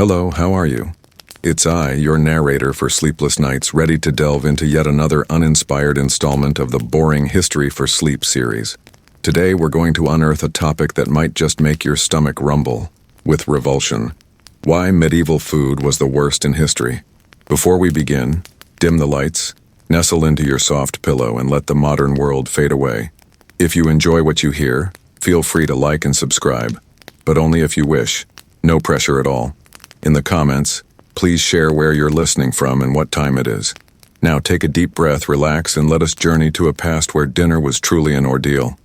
Hello, how are you? It's I, your narrator for Sleepless Nights, ready to delve into yet another uninspired installment of the Boring History for Sleep series. Today we're going to unearth a topic that might just make your stomach rumble, with revulsion. Why medieval food was the worst in history. Before we begin, dim the lights, nestle into your soft pillow and let the modern world fade away. If you enjoy what you hear, feel free to like and subscribe, but only if you wish. No pressure at all. In the comments, please share where you're listening from and what time it is. Now take a deep breath, relax, and let us journey to a past where dinner was truly an ordeal.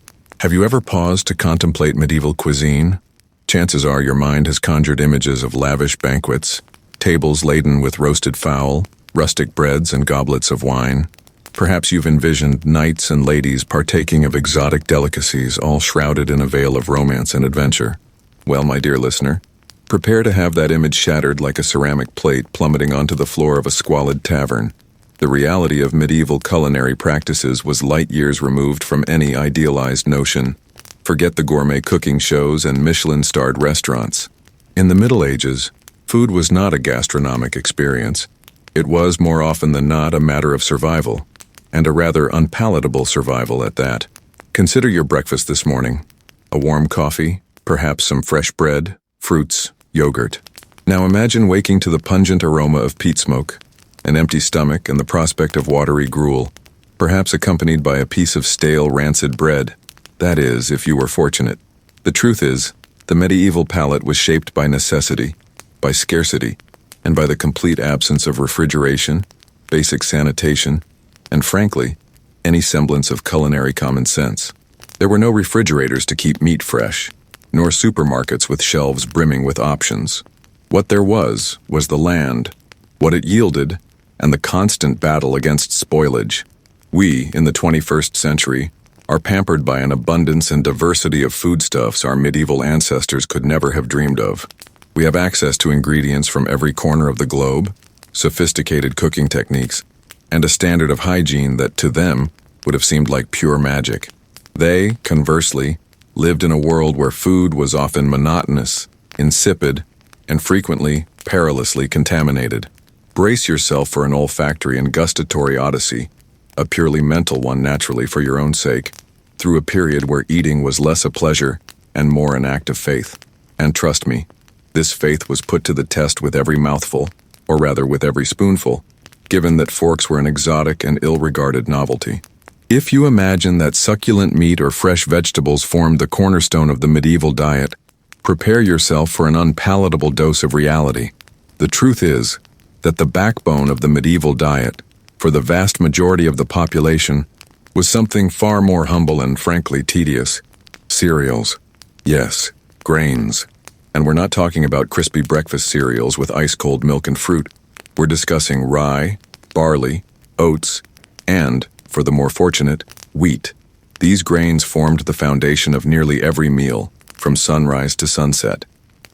Have you ever paused to contemplate medieval cuisine? Chances are your mind has conjured images of lavish banquets, tables laden with roasted fowl, rustic breads, and goblets of wine. Perhaps you've envisioned knights and ladies partaking of exotic delicacies, all shrouded in a veil of romance and adventure. Well, my dear listener, prepare to have that image shattered like a ceramic plate plummeting onto the floor of a squalid tavern. The reality of medieval culinary practices was light years removed from any idealized notion. Forget the gourmet cooking shows and Michelin-starred restaurants. In the Middle Ages, food was not a gastronomic experience. It was, more often than not, a matter of survival, and a rather unpalatable survival at that. Consider your breakfast this morning. A warm coffee, perhaps some fresh bread, fruits, yogurt. Now imagine waking to the pungent aroma of peat smoke, an empty stomach, and the prospect of watery gruel, perhaps accompanied by a piece of stale, rancid bread. That is, if you were fortunate. The truth is, the medieval palate was shaped by necessity, by scarcity, and by the complete absence of refrigeration, basic sanitation, and frankly, any semblance of culinary common sense. There were no refrigerators to keep meat fresh, nor supermarkets with shelves brimming with options. What there was the land, what it yielded, and the constant battle against spoilage. We, in the 21st century, are pampered by an abundance and diversity of foodstuffs our medieval ancestors could never have dreamed of. We have access to ingredients from every corner of the globe, sophisticated cooking techniques, and a standard of hygiene that, to them, would have seemed like pure magic. They, conversely, lived in a world where food was often monotonous, insipid, and frequently perilously contaminated. Brace yourself for an olfactory and gustatory odyssey, a purely mental one naturally for your own sake, through a period where eating was less a pleasure and more an act of faith. And trust me, this faith was put to the test with every mouthful, or rather with every spoonful, given that forks were an exotic and ill-regarded novelty. If you imagine that succulent meat or fresh vegetables formed the cornerstone of the medieval diet, prepare yourself for an unpalatable dose of reality. The truth is that the backbone of the medieval diet, for the vast majority of the population, was something far more humble and frankly tedious. Cereals. Yes, grains. And we're not talking about crispy breakfast cereals with ice-cold milk and fruit. We're discussing rye, barley, oats, and, for the more fortunate, wheat. These grains formed the foundation of nearly every meal, from sunrise to sunset.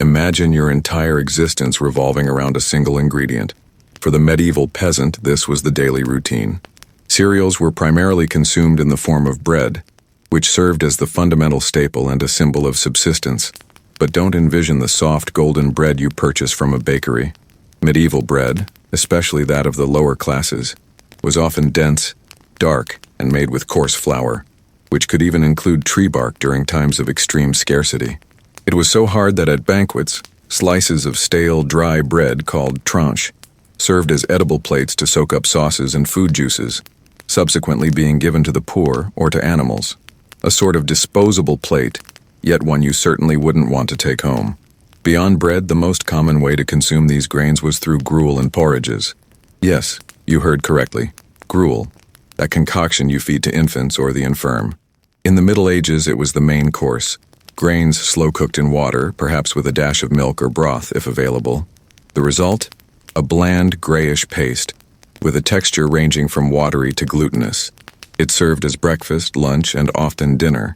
Imagine your entire existence revolving around a single ingredient. For the medieval peasant, this was the daily routine. Cereals were primarily consumed in the form of bread, which served as the fundamental staple and a symbol of subsistence. But don't envision the soft golden bread you purchase from a bakery. Medieval bread, especially that of the lower classes, was often dense, dark, and made with coarse flour, which could even include tree bark during times of extreme scarcity. It was so hard that at banquets, slices of stale, dry bread called tranche served as edible plates to soak up sauces and food juices, subsequently being given to the poor or to animals. A sort of disposable plate, yet one you certainly wouldn't want to take home. Beyond bread, the most common way to consume these grains was through gruel and porridges. Yes, you heard correctly. Gruel. That concoction you feed to infants or the infirm. In the Middle Ages, it was the main course. Grains slow-cooked in water, perhaps with a dash of milk or broth if available. The result? A bland, grayish paste, with a texture ranging from watery to glutinous. It served as breakfast, lunch, and often dinner.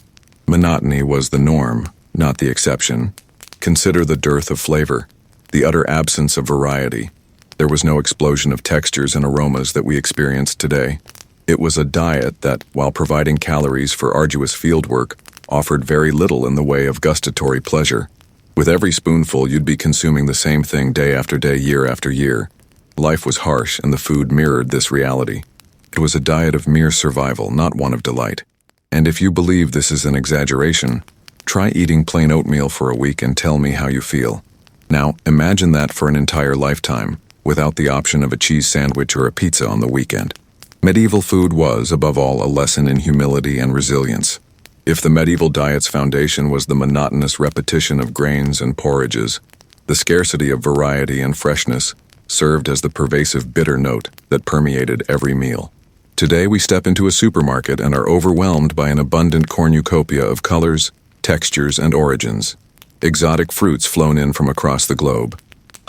Monotony was the norm, not the exception. Consider the dearth of flavor, the utter absence of variety. There was no explosion of textures and aromas that we experience today. It was a diet that, while providing calories for arduous fieldwork, offered very little in the way of gustatory pleasure. With every spoonful, you'd be consuming the same thing day after day, year after year. Life was harsh, and the food mirrored this reality. It was a diet of mere survival, not one of delight. And if you believe this is an exaggeration, try eating plain oatmeal for a week and tell me how you feel. Now, imagine that for an entire lifetime, without the option of a cheese sandwich or a pizza on the weekend. Medieval food was, above all, a lesson in humility and resilience. If the medieval diet's foundation was the monotonous repetition of grains and porridges, the scarcity of variety and freshness served as the pervasive bitter note that permeated every meal. Today we step into a supermarket and are overwhelmed by an abundant cornucopia of colors, textures, and origins. Exotic fruits flown in from across the globe,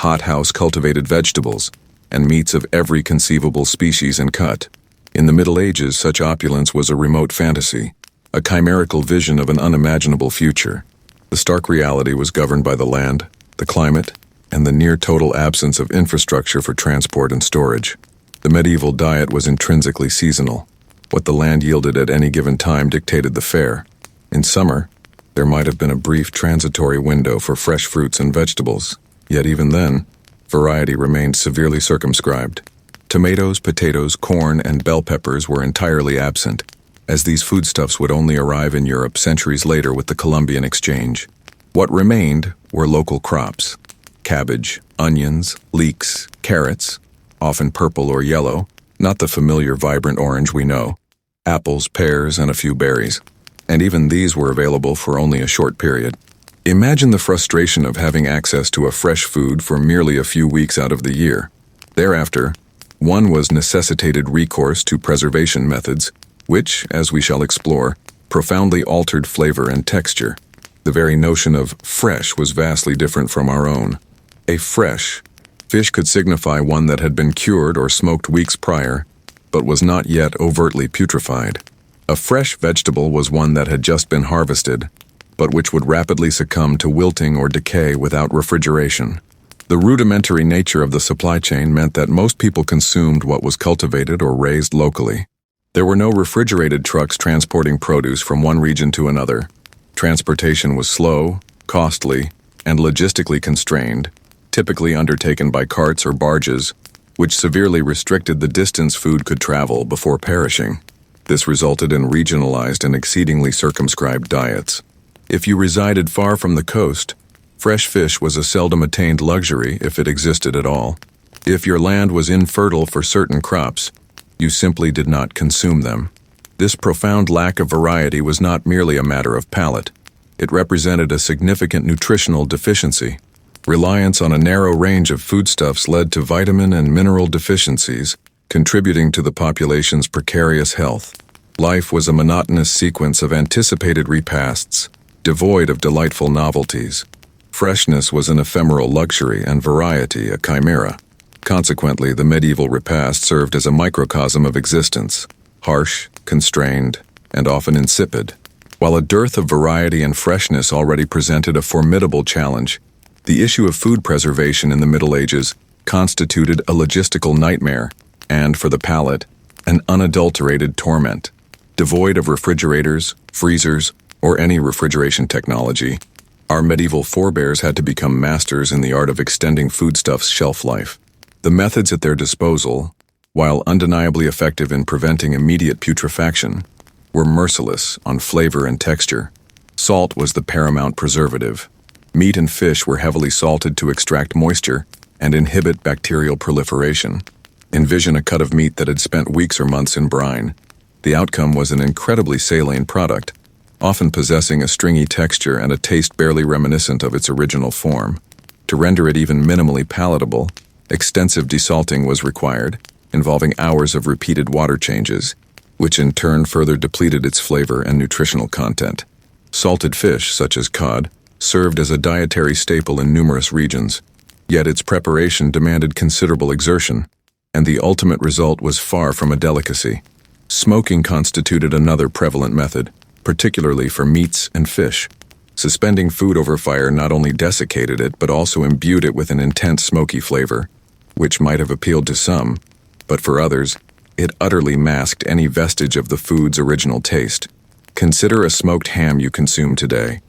hothouse cultivated vegetables, and meats of every conceivable species and cut. In the Middle Ages, such opulence was a remote fantasy, a chimerical vision of an unimaginable future. The stark reality was governed by the land, the climate, and the near-total absence of infrastructure for transport and storage. The medieval diet was intrinsically seasonal. What the land yielded at any given time dictated the fare. In summer, there might have been a brief transitory window for fresh fruits and vegetables, yet even then, variety remained severely circumscribed. Tomatoes, potatoes, corn, and bell peppers were entirely absent, as these foodstuffs would only arrive in Europe centuries later with the Columbian Exchange. What remained were local crops: cabbage, onions, leeks, carrots, often purple or yellow, not the familiar vibrant orange we know, apples, pears, and a few berries. And even these were available for only a short period. Imagine the frustration of having access to a fresh food for merely a few weeks out of the year. Thereafter, one was necessitated recourse to preservation methods, which, as we shall explore, profoundly altered flavor and texture. The very notion of fresh was vastly different from our own. A fresh fish could signify one that had been cured or smoked weeks prior, but was not yet overtly putrefied. A fresh vegetable was one that had just been harvested, but which would rapidly succumb to wilting or decay without refrigeration. The rudimentary nature of the supply chain meant that most people consumed what was cultivated or raised locally. There were no refrigerated trucks transporting produce from one region to another. Transportation was slow, costly, and logistically constrained, typically undertaken by carts or barges, which severely restricted the distance food could travel before perishing. This resulted in regionalized and exceedingly circumscribed diets. If you resided far from the coast, fresh fish was a seldom attained luxury if it existed at all. If your land was infertile for certain crops, you simply did not consume them. This profound lack of variety was not merely a matter of palate. It represented a significant nutritional deficiency. Reliance on a narrow range of foodstuffs led to vitamin and mineral deficiencies, contributing to the population's precarious health. Life was a monotonous sequence of anticipated repasts, devoid of delightful novelties. Freshness was an ephemeral luxury and variety a chimera. Consequently, the medieval repast served as a microcosm of existence, harsh, constrained, and often insipid. While a dearth of variety and freshness already presented a formidable challenge, the issue of food preservation in the Middle Ages constituted a logistical nightmare, and, for the palate, an unadulterated torment. Devoid of refrigerators, freezers, or any refrigeration technology, our medieval forebears had to become masters in the art of extending foodstuffs' shelf life. The methods at their disposal, while undeniably effective in preventing immediate putrefaction, were merciless on flavor and texture. Salt was the paramount preservative. Meat and fish were heavily salted to extract moisture and inhibit bacterial proliferation. Envision a cut of meat that had spent weeks or months in brine. The outcome was an incredibly saline product, often possessing a stringy texture and a taste barely reminiscent of its original form. To render it even minimally palatable, extensive desalting was required, involving hours of repeated water changes, which in turn further depleted its flavor and nutritional content. Salted fish, such as cod, served as a dietary staple in numerous regions, yet its preparation demanded considerable exertion, and the ultimate result was far from a delicacy. Smoking constituted another prevalent method, particularly for meats and fish. Suspending food over fire not only desiccated it but also imbued it with an intense smoky flavor, which might have appealed to some, but for others, it utterly masked any vestige of the food's original taste. Consider a smoked ham you consume today.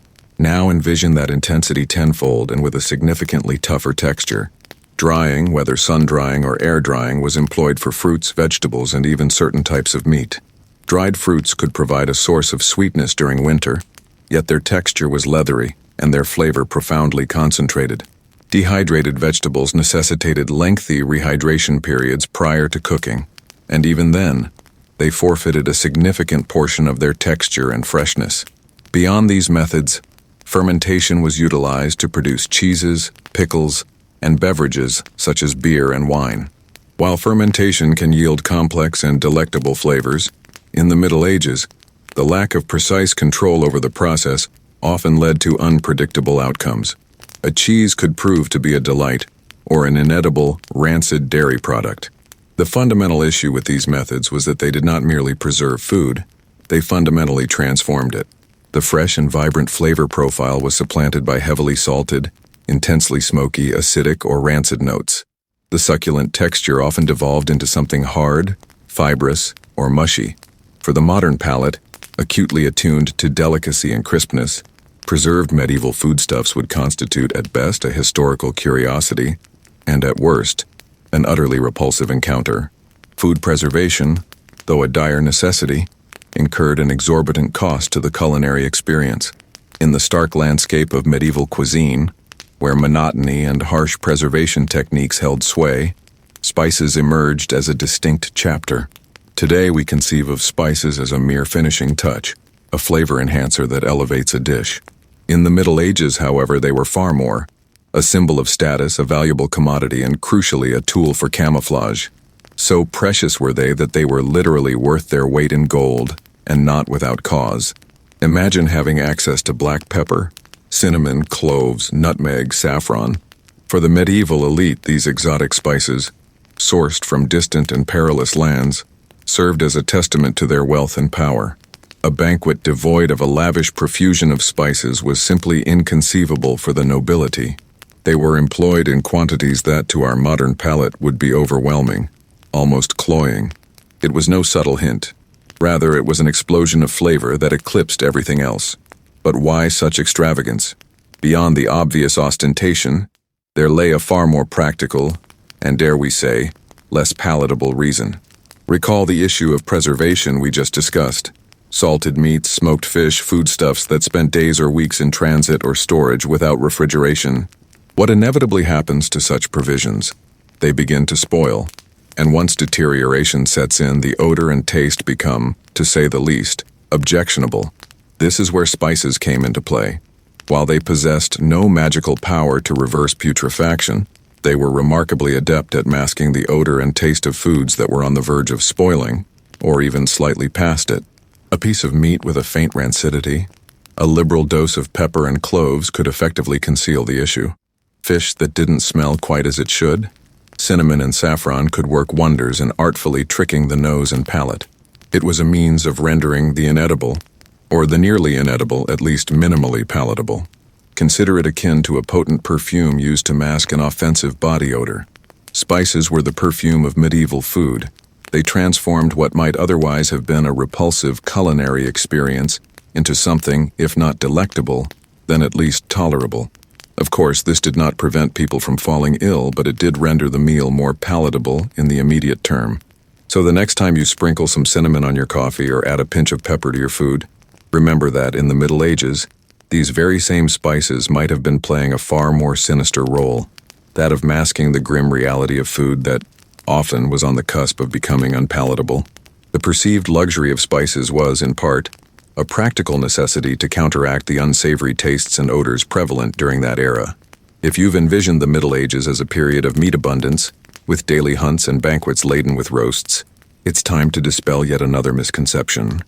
Now envision that intensity tenfold and with a significantly tougher texture. Drying, whether sun-drying or air-drying, was employed for fruits, vegetables, and even certain types of meat. Dried fruits could provide a source of sweetness during winter, yet their texture was leathery and their flavor profoundly concentrated. Dehydrated vegetables necessitated lengthy rehydration periods prior to cooking, and even then, they forfeited a significant portion of their texture and freshness. Beyond these methods, fermentation was utilized to produce cheeses, pickles, and beverages such as beer and wine. While fermentation can yield complex and delectable flavors, in the Middle Ages, the lack of precise control over the process often led to unpredictable outcomes. A cheese could prove to be a delight, or an inedible, rancid dairy product. The fundamental issue with these methods was that they did not merely preserve food, they fundamentally transformed it. The fresh and vibrant flavor profile was supplanted by heavily salted, intensely smoky, acidic, or rancid notes. The succulent texture often devolved into something hard, fibrous, or mushy. For the modern palate, acutely attuned to delicacy and crispness, preserved medieval foodstuffs would constitute at best a historical curiosity, and at worst, an utterly repulsive encounter. Food preservation, though a dire necessity, incurred an exorbitant cost to the culinary experience. In the stark landscape of medieval cuisine, where monotony and harsh preservation techniques held sway, spices emerged as a distinct chapter. Today we conceive of spices as a mere finishing touch, a flavor enhancer that elevates a dish. In the Middle Ages, however, they were far more. A symbol of status, a valuable commodity, and crucially a tool for camouflage. So precious were they that they were literally worth their weight in gold, and not without cause. Imagine having access to black pepper, cinnamon, cloves, nutmeg, saffron. For the medieval elite, these exotic spices, sourced from distant and perilous lands, served as a testament to their wealth and power. A banquet devoid of a lavish profusion of spices was simply inconceivable for the nobility. They were employed in quantities that, to our modern palate, would be overwhelming, almost cloying. It was no subtle hint. Rather, it was an explosion of flavor that eclipsed everything else. But why such extravagance? Beyond the obvious ostentation, there lay a far more practical, and dare we say, less palatable reason. Recall the issue of preservation we just discussed. Salted meats, smoked fish, foodstuffs that spent days or weeks in transit or storage without refrigeration. What inevitably happens to such provisions? They begin to spoil, and once deterioration sets in, the odor and taste become, to say the least, objectionable. This is where spices came into play. While they possessed no magical power to reverse putrefaction, they were remarkably adept at masking the odor and taste of foods that were on the verge of spoiling, or even slightly past it. A piece of meat with a faint rancidity, a liberal dose of pepper and cloves could effectively conceal the issue. Fish that didn't smell quite as it should, cinnamon and saffron could work wonders in artfully tricking the nose and palate. It was a means of rendering the inedible, or the nearly inedible, at least minimally palatable. Consider it akin to a potent perfume used to mask an offensive body odor. Spices were the perfume of medieval food. They transformed what might otherwise have been a repulsive culinary experience into something, if not delectable, then at least tolerable. Of course, this did not prevent people from falling ill, but it did render the meal more palatable in the immediate term. So the next time you sprinkle some cinnamon on your coffee or add a pinch of pepper to your food, remember that in the Middle Ages, these very same spices might have been playing a far more sinister role, that of masking the grim reality of food that often was on the cusp of becoming unpalatable. The perceived luxury of spices was, in part, a practical necessity to counteract the unsavory tastes and odors prevalent during that era. If you've envisioned the Middle Ages as a period of meat abundance, with daily hunts and banquets laden with roasts, it's time to dispel yet another misconception.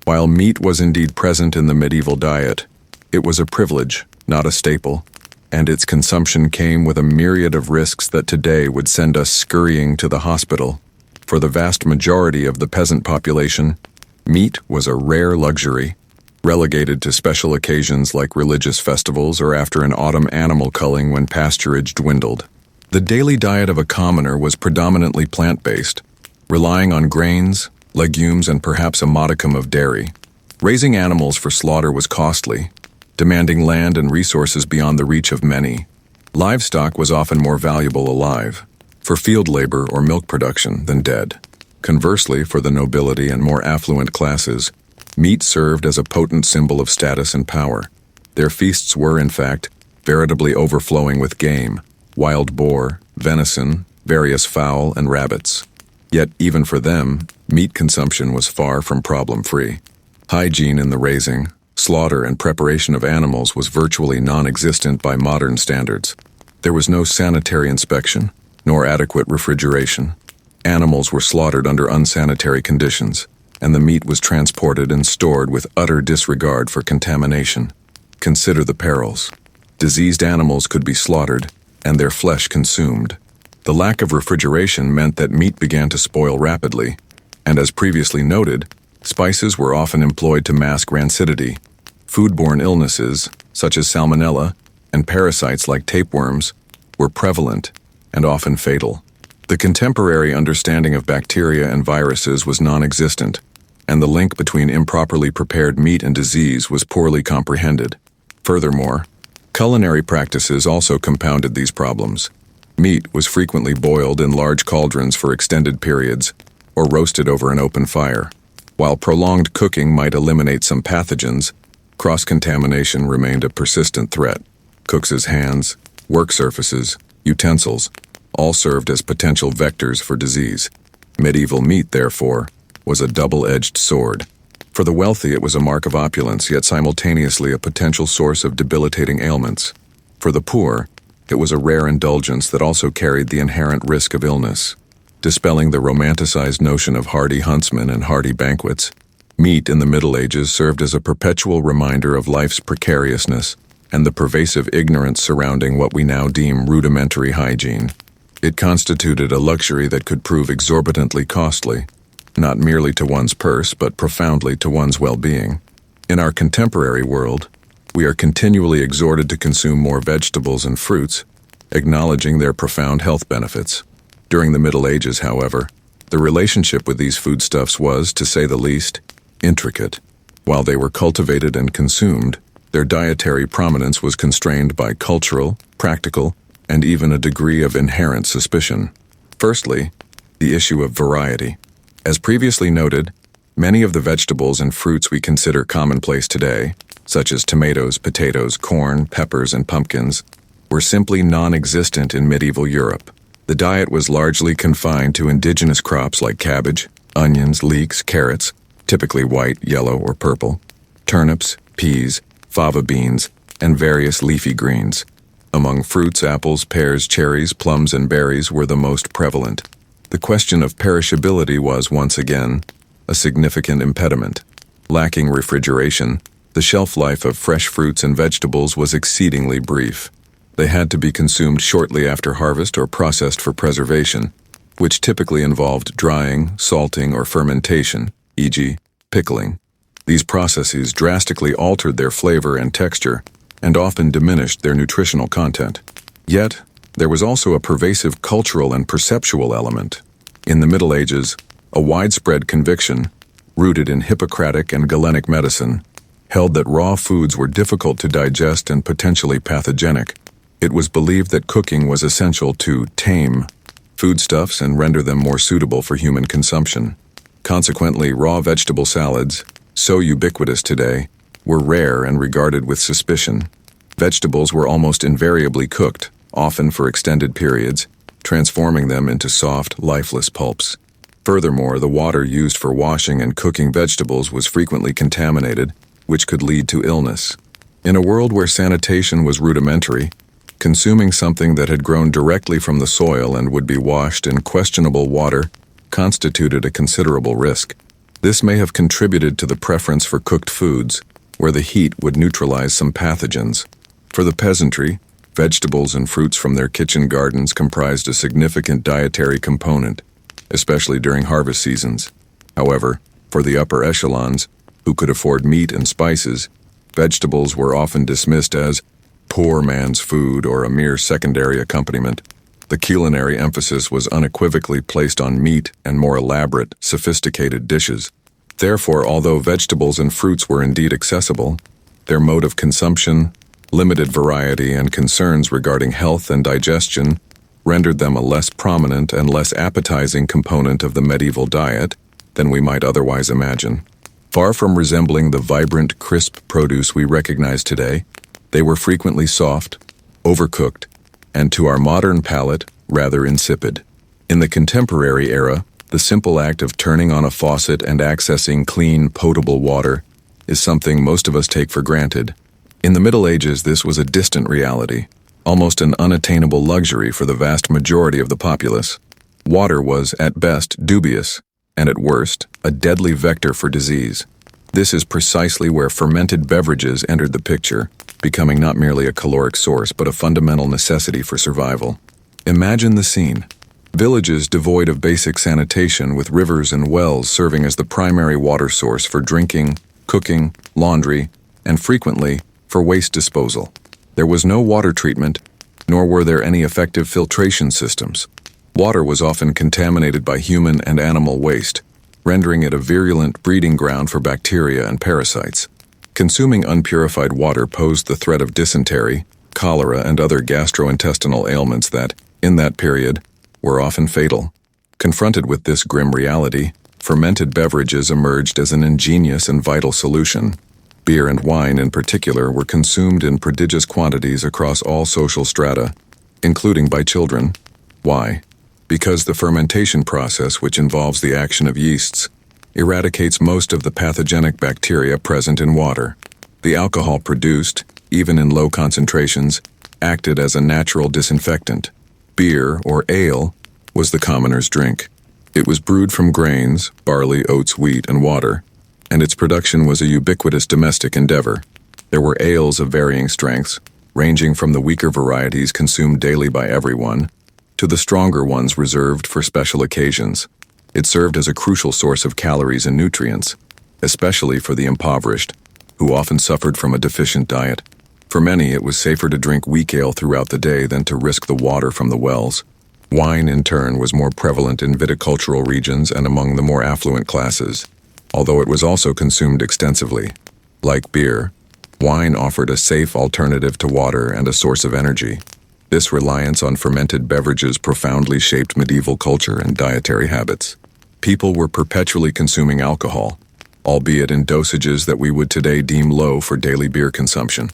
While meat was indeed present in the medieval diet, it was a privilege, not a staple, and its consumption came with a myriad of risks that today would send us scurrying to the hospital. For the vast majority of the peasant population, meat was a rare luxury, relegated to special occasions like religious festivals or after an autumn animal culling when pasturage dwindled. The daily diet of a commoner was predominantly plant-based, relying on grains, legumes, and perhaps a modicum of dairy. Raising animals for slaughter was costly, demanding land and resources beyond the reach of many. Livestock was often more valuable alive, for field labor or milk production, than dead. Conversely, for the nobility and more affluent classes, meat served as a potent symbol of status and power. Their feasts were, in fact, veritably overflowing with game, wild boar, venison, various fowl, and rabbits. Yet, even for them, meat consumption was far from problem-free. Hygiene in the raising, slaughter, and preparation of animals was virtually non-existent by modern standards. There was no sanitary inspection, nor adequate refrigeration. Animals were slaughtered under unsanitary conditions, and the meat was transported and stored with utter disregard for contamination. Consider the perils. Diseased animals could be slaughtered, and their flesh consumed. The lack of refrigeration meant that meat began to spoil rapidly, and as previously noted, spices were often employed to mask rancidity. Foodborne illnesses, such as salmonella, and parasites like tapeworms, were prevalent and often fatal. The contemporary understanding of bacteria and viruses was non-existent, and the link between improperly prepared meat and disease was poorly comprehended. Furthermore, culinary practices also compounded these problems. Meat was frequently boiled in large cauldrons for extended periods, or roasted over an open fire. While prolonged cooking might eliminate some pathogens, cross-contamination remained a persistent threat. Cooks' hands, work surfaces, utensils, all served as potential vectors for disease. Medieval meat, therefore, was a double-edged sword. For the wealthy, it was a mark of opulence, yet simultaneously a potential source of debilitating ailments. For the poor, it was a rare indulgence that also carried the inherent risk of illness. Dispelling the romanticized notion of hardy huntsmen and hearty banquets, meat in the Middle Ages served as a perpetual reminder of life's precariousness and the pervasive ignorance surrounding what we now deem rudimentary hygiene. It constituted a luxury that could prove exorbitantly costly, not merely to one's purse but profoundly to one's well-being. In our contemporary world, we are continually exhorted to consume more vegetables and fruits, acknowledging their profound health benefits. During the Middle Ages, however, the relationship with these foodstuffs was, to say the least, intricate. While they were cultivated and consumed, their dietary prominence was constrained by cultural, practical, and even a degree of inherent suspicion. Firstly, the issue of variety. As previously noted, many of the vegetables and fruits we consider commonplace today, such as tomatoes, potatoes, corn, peppers, and pumpkins, were simply non-existent in medieval Europe. The diet was largely confined to indigenous crops like cabbage, onions, leeks, carrots, typically white, yellow, or purple, turnips, peas, fava beans, and various leafy greens. Among fruits, apples, pears, cherries, plums, and berries were the most prevalent. The question of perishability was, once again, a significant impediment. Lacking refrigeration, the shelf life of fresh fruits and vegetables was exceedingly brief. They had to be consumed shortly after harvest or processed for preservation, which typically involved drying, salting, or fermentation, e.g., pickling. These processes drastically altered their flavor and texture, and often diminished their nutritional content. Yet, there was also a pervasive cultural and perceptual element. In the Middle Ages, a widespread conviction, rooted in Hippocratic and Galenic medicine, held that raw foods were difficult to digest and potentially pathogenic. It was believed that cooking was essential to tame foodstuffs and render them more suitable for human consumption. Consequently, raw vegetable salads, so ubiquitous today, were rare and regarded with suspicion. Vegetables were almost invariably cooked, often for extended periods, transforming them into soft, lifeless pulps. Furthermore, the water used for washing and cooking vegetables was frequently contaminated, which could lead to illness. In a world where sanitation was rudimentary, consuming something that had grown directly from the soil and would be washed in questionable water constituted a considerable risk. This may have contributed to the preference for cooked foods, where the heat would neutralize some pathogens. For the peasantry, vegetables and fruits from their kitchen gardens comprised a significant dietary component, especially during harvest seasons. However, for the upper echelons, who could afford meat and spices, vegetables were often dismissed as poor man's food or a mere secondary accompaniment. The culinary emphasis was unequivocally placed on meat and more elaborate, sophisticated dishes. Therefore, although vegetables and fruits were indeed accessible, Their mode of consumption, limited variety, and concerns regarding health and digestion rendered them a less prominent and less appetizing component of the medieval diet than we might otherwise imagine. Far from resembling the vibrant, crisp produce we recognize today, they were frequently soft, overcooked, and to our modern palate, rather insipid. In the contemporary era, the simple act of turning on a faucet and accessing clean, potable water is something most of us take for granted. In the Middle Ages, this was a distant reality, almost an unattainable luxury for the vast majority of the populace. Water was, at best, dubious, and at worst, a deadly vector for disease. This is precisely where fermented beverages entered the picture, becoming not merely a caloric source but a fundamental necessity for survival. Imagine the scene. Villages devoid of basic sanitation, with rivers and wells serving as the primary water source for drinking, cooking, laundry, and frequently for waste disposal. There was no water treatment, nor were there any effective filtration systems. Water was often contaminated by human and animal waste, rendering it a virulent breeding ground for bacteria and parasites. Consuming unpurified water posed the threat of dysentery, cholera, and other gastrointestinal ailments that, in that period, were often fatal. Confronted with this grim reality, fermented beverages emerged as an ingenious and vital solution. Beer and wine in particular were consumed in prodigious quantities across all social strata, including by children. Why? Because the fermentation process, which involves the action of yeasts, eradicates most of the pathogenic bacteria present in water. The alcohol produced, even in low concentrations, acted as a natural disinfectant. Beer, or ale, was the commoner's drink. It was brewed from grains, barley, oats, wheat, and water, and its production was a ubiquitous domestic endeavor. There were ales of varying strengths, ranging from the weaker varieties consumed daily by everyone, to the stronger ones reserved for special occasions. It served as a crucial source of calories and nutrients, especially for the impoverished, who often suffered from a deficient diet. For many, it was safer to drink weak ale throughout the day than to risk the water from the wells. Wine, in turn, was more prevalent in viticultural regions and among the more affluent classes, although it was also consumed extensively. Like beer, wine offered a safe alternative to water and a source of energy. This reliance on fermented beverages profoundly shaped medieval culture and dietary habits. People were perpetually consuming alcohol, albeit in dosages that we would today deem low for daily beer consumption.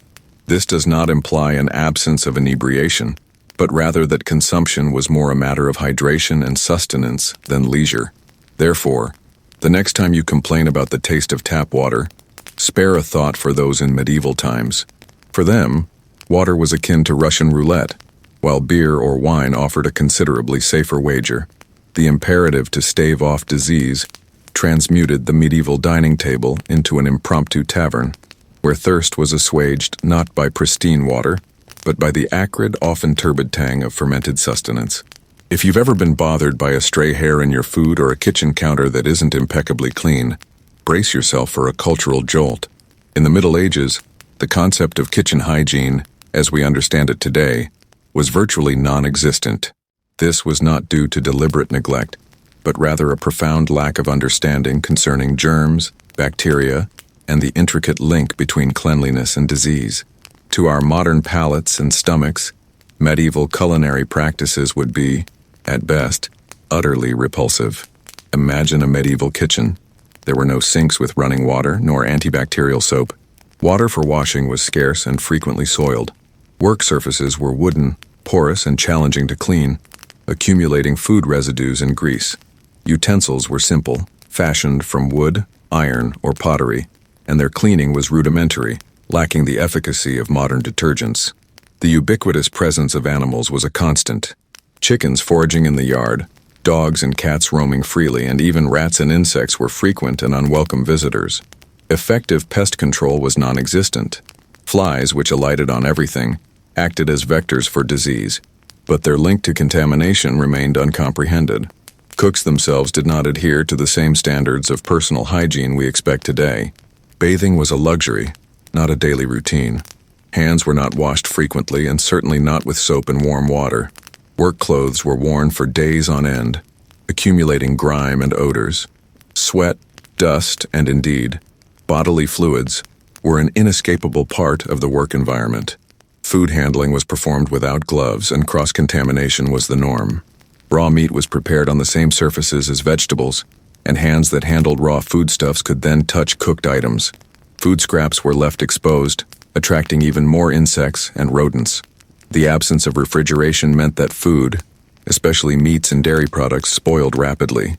This does not imply an absence of inebriation, but rather that consumption was more a matter of hydration and sustenance than leisure. Therefore, the next time you complain about the taste of tap water, spare a thought for those in medieval times. For them, water was akin to Russian roulette, while beer or wine offered a considerably safer wager. The imperative to stave off disease transmuted the medieval dining table into an impromptu tavern, where thirst was assuaged not by pristine water, but by the acrid, often turbid tang of fermented sustenance. If you've ever been bothered by a stray hair in your food or a kitchen counter that isn't impeccably clean, brace yourself for a cultural jolt. In the Middle Ages, the concept of kitchen hygiene, as we understand it today, was virtually non-existent. This was not due to deliberate neglect, but rather a profound lack of understanding concerning germs, bacteria, and the intricate link between cleanliness and disease. To our modern palates and stomachs, medieval culinary practices would be, at best, utterly repulsive. Imagine a medieval kitchen. There were no sinks with running water, nor antibacterial soap. Water for washing was scarce and frequently soiled. Work surfaces were wooden, porous, and challenging to clean, accumulating food residues and grease. Utensils were simple, fashioned from wood, iron, or pottery, and their cleaning was rudimentary, lacking the efficacy of modern detergents. The ubiquitous presence of animals was a constant. Chickens foraging in the yard, dogs and cats roaming freely, and even rats and insects were frequent and unwelcome visitors. Effective pest control was non-existent. Flies, which alighted on everything, acted as vectors for disease, but their link to contamination remained uncomprehended. Cooks themselves did not adhere to the same standards of personal hygiene we expect today. Bathing was a luxury, not a daily routine. Hands were not washed frequently, and certainly not with soap and warm water. Work clothes were worn for days on end, accumulating grime and odors. Sweat, dust, and indeed, bodily fluids were an inescapable part of the work environment. Food handling was performed without gloves, and cross-contamination was the norm. Raw meat was prepared on the same surfaces as vegetables, and hands that handled raw foodstuffs could then touch cooked items. Food scraps were left exposed, attracting even more insects and rodents. The absence of refrigeration meant that food, especially meats and dairy products, spoiled rapidly.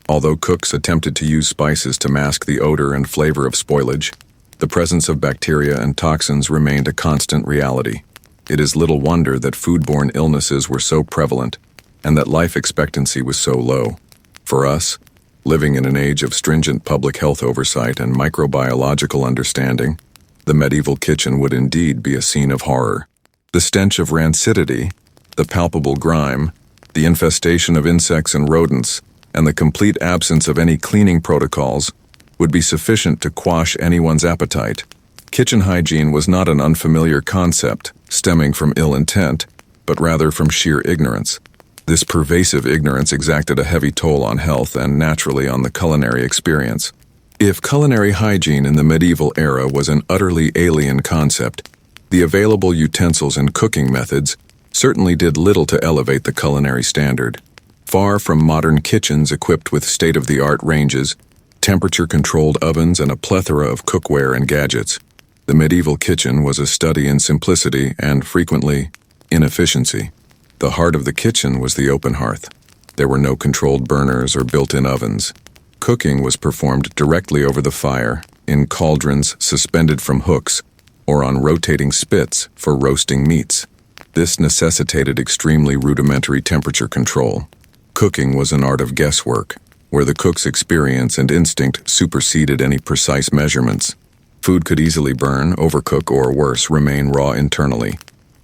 Although cooks attempted to use spices to mask the odor and flavor of spoilage, the presence of bacteria and toxins remained a constant reality. It is little wonder that foodborne illnesses were so prevalent and that life expectancy was so low. For us, living in an age of stringent public health oversight and microbiological understanding, the medieval kitchen would indeed be a scene of horror. The stench of rancidity, the palpable grime, the infestation of insects and rodents, and the complete absence of any cleaning protocols would be sufficient to quash anyone's appetite. Kitchen hygiene was not an unfamiliar concept stemming from ill intent, but rather from sheer ignorance. This pervasive ignorance exacted a heavy toll on health and naturally on the culinary experience. If culinary hygiene in the medieval era was an utterly alien concept, the available utensils and cooking methods certainly did little to elevate the culinary standard. Far from modern kitchens equipped with state-of-the-art ranges, temperature-controlled ovens, and a plethora of cookware and gadgets, the medieval kitchen was a study in simplicity and, frequently, inefficiency. The heart of the kitchen was the open hearth. There were no controlled burners or built-in ovens. Cooking was performed directly over the fire, in cauldrons suspended from hooks, or on rotating spits for roasting meats. This necessitated extremely rudimentary temperature control. Cooking was an art of guesswork, where the cook's experience and instinct superseded any precise measurements. Food could easily burn, overcook, or worse, remain raw internally.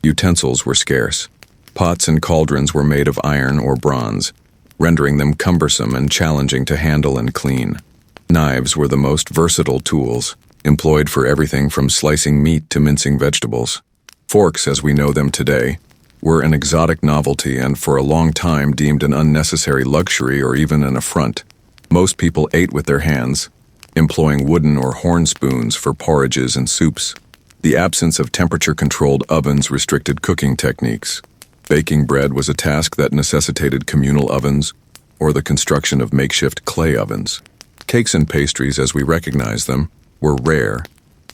Utensils were scarce. Pots and cauldrons were made of iron or bronze, rendering them cumbersome and challenging to handle and clean. Knives were the most versatile tools, employed for everything from slicing meat to mincing vegetables. Forks, as we know them today, were an exotic novelty and for a long time deemed an unnecessary luxury or even an affront. Most people ate with their hands, employing wooden or horn spoons for porridges and soups. The absence of temperature-controlled ovens restricted cooking techniques. Baking bread was a task that necessitated communal ovens or the construction of makeshift clay ovens. Cakes and pastries, as we recognize them, were rare,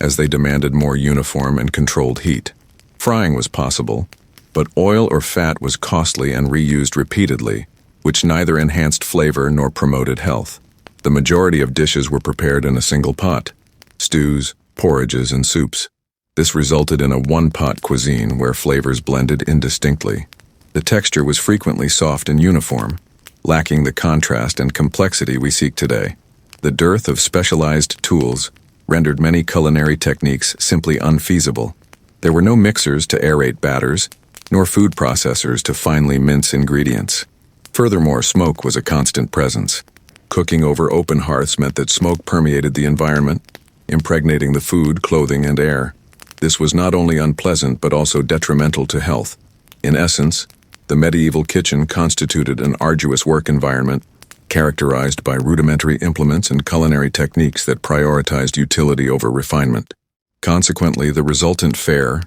as they demanded more uniform and controlled heat. Frying was possible, but oil or fat was costly and reused repeatedly, which neither enhanced flavor nor promoted health. The majority of dishes were prepared in a single pot: stews, porridges, and soups. This resulted in a one-pot cuisine where flavors blended indistinctly. The texture was frequently soft and uniform, lacking the contrast and complexity we seek today. The dearth of specialized tools rendered many culinary techniques simply unfeasible. There were no mixers to aerate batters, nor food processors to finely mince ingredients. Furthermore, smoke was a constant presence. Cooking over open hearths meant that smoke permeated the environment, impregnating the food, clothing, and air. This was not only unpleasant but also detrimental to health. In essence, the medieval kitchen constituted an arduous work environment, characterized by rudimentary implements and culinary techniques that prioritized utility over refinement. Consequently, the resultant fare,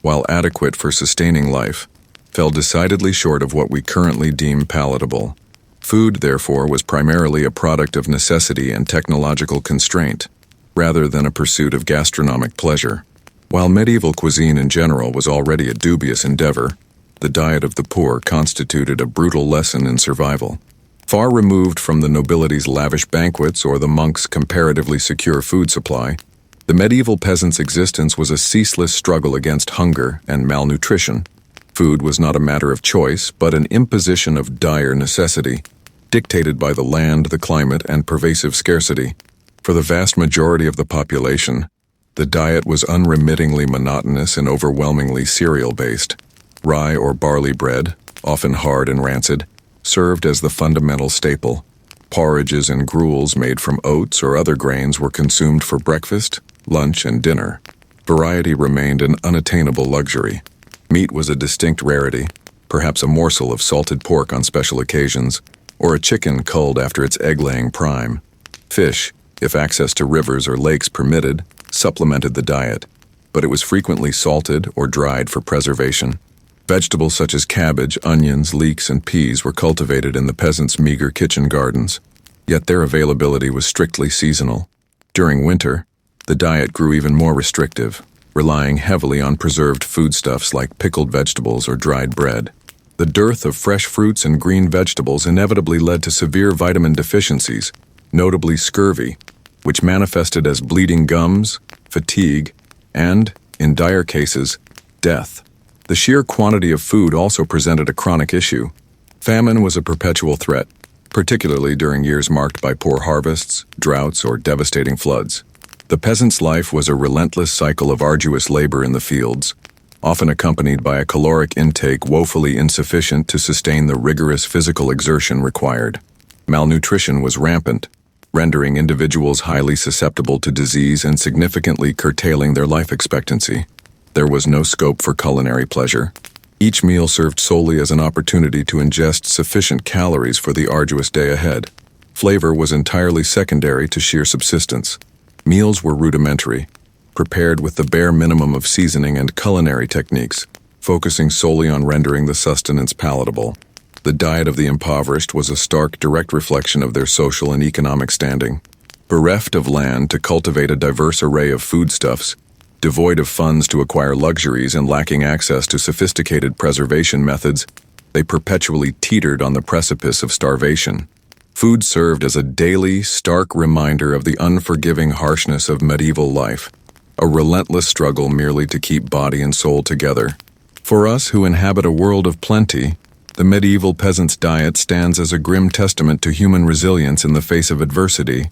while adequate for sustaining life, fell decidedly short of what we currently deem palatable. Food, therefore, was primarily a product of necessity and technological constraint, rather than a pursuit of gastronomic pleasure. While medieval cuisine in general was already a dubious endeavor, the diet of the poor constituted a brutal lesson in survival. Far removed from the nobility's lavish banquets or the monks' comparatively secure food supply, the medieval peasant's existence was a ceaseless struggle against hunger and malnutrition. Food was not a matter of choice, but an imposition of dire necessity, dictated by the land, the climate, and pervasive scarcity. For the vast majority of the population, the diet was unremittingly monotonous and overwhelmingly cereal-based. Rye or barley bread, often hard and rancid, served as the fundamental staple. Porridges and gruels made from oats or other grains were consumed for breakfast, lunch, and dinner. Variety remained an unattainable luxury. Meat was a distinct rarity, perhaps a morsel of salted pork on special occasions, or a chicken culled after its egg-laying prime. Fish, if access to rivers or lakes permitted, supplemented the diet, but it was frequently salted or dried for preservation. Vegetables such as cabbage, onions, leeks, and peas were cultivated in the peasants' meager kitchen gardens, yet their availability was strictly seasonal. During winter, the diet grew even more restrictive, relying heavily on preserved foodstuffs like pickled vegetables or dried bread. The dearth of fresh fruits and green vegetables inevitably led to severe vitamin deficiencies, notably scurvy, which manifested as bleeding gums, fatigue, and, in dire cases, death. The sheer quantity of food also presented a chronic issue. Famine was a perpetual threat, particularly during years marked by poor harvests, droughts, or devastating floods. The peasant's life was a relentless cycle of arduous labor in the fields, often accompanied by a caloric intake woefully insufficient to sustain the rigorous physical exertion required. Malnutrition was rampant, rendering individuals highly susceptible to disease and significantly curtailing their life expectancy. There was no scope for culinary pleasure. Each meal served solely as an opportunity to ingest sufficient calories for the arduous day ahead. Flavor was entirely secondary to sheer subsistence. Meals were rudimentary, prepared with the bare minimum of seasoning and culinary techniques, focusing solely on rendering the sustenance palatable. The diet of the impoverished was a stark, direct reflection of their social and economic standing. Bereft of land to cultivate a diverse array of foodstuffs, devoid of funds to acquire luxuries and lacking access to sophisticated preservation methods, they perpetually teetered on the precipice of starvation. Food served as a daily, stark reminder of the unforgiving harshness of medieval life, a relentless struggle merely to keep body and soul together. For us who inhabit a world of plenty, the medieval peasant's diet stands as a grim testament to human resilience in the face of adversity,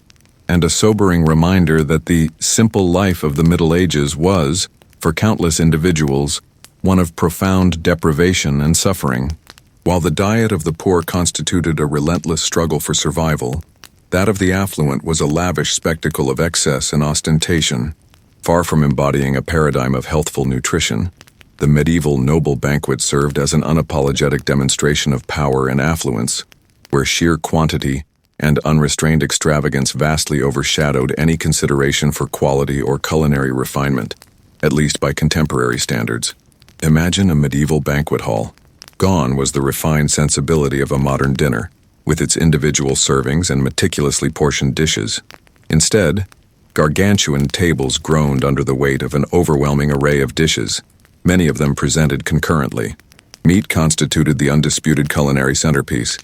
and a sobering reminder that the simple life of the Middle Ages was, for countless individuals, one of profound deprivation and suffering. While the diet of the poor constituted a relentless struggle for survival, that of the affluent was a lavish spectacle of excess and ostentation. Far from embodying a paradigm of healthful nutrition, the medieval noble banquet served as an unapologetic demonstration of power and affluence, where sheer quantity and unrestrained extravagance vastly overshadowed any consideration for quality or culinary refinement, at least by contemporary standards. Imagine a medieval banquet hall. Gone was the refined sensibility of a modern dinner, with its individual servings and meticulously portioned dishes. Instead, gargantuan tables groaned under the weight of an overwhelming array of dishes, many of them presented concurrently. Meat constituted the undisputed culinary centerpiece.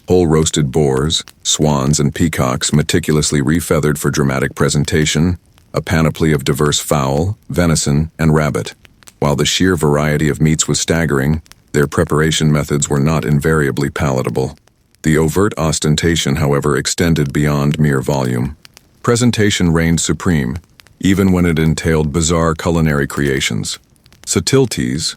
Whole roasted boars, swans, and peacocks meticulously refeathered for dramatic presentation, a panoply of diverse fowl, venison, and rabbit. While the sheer variety of meats was staggering, their preparation methods were not invariably palatable. The overt ostentation, however, extended beyond mere volume. Presentation reigned supreme, even when it entailed bizarre culinary creations. Subtleties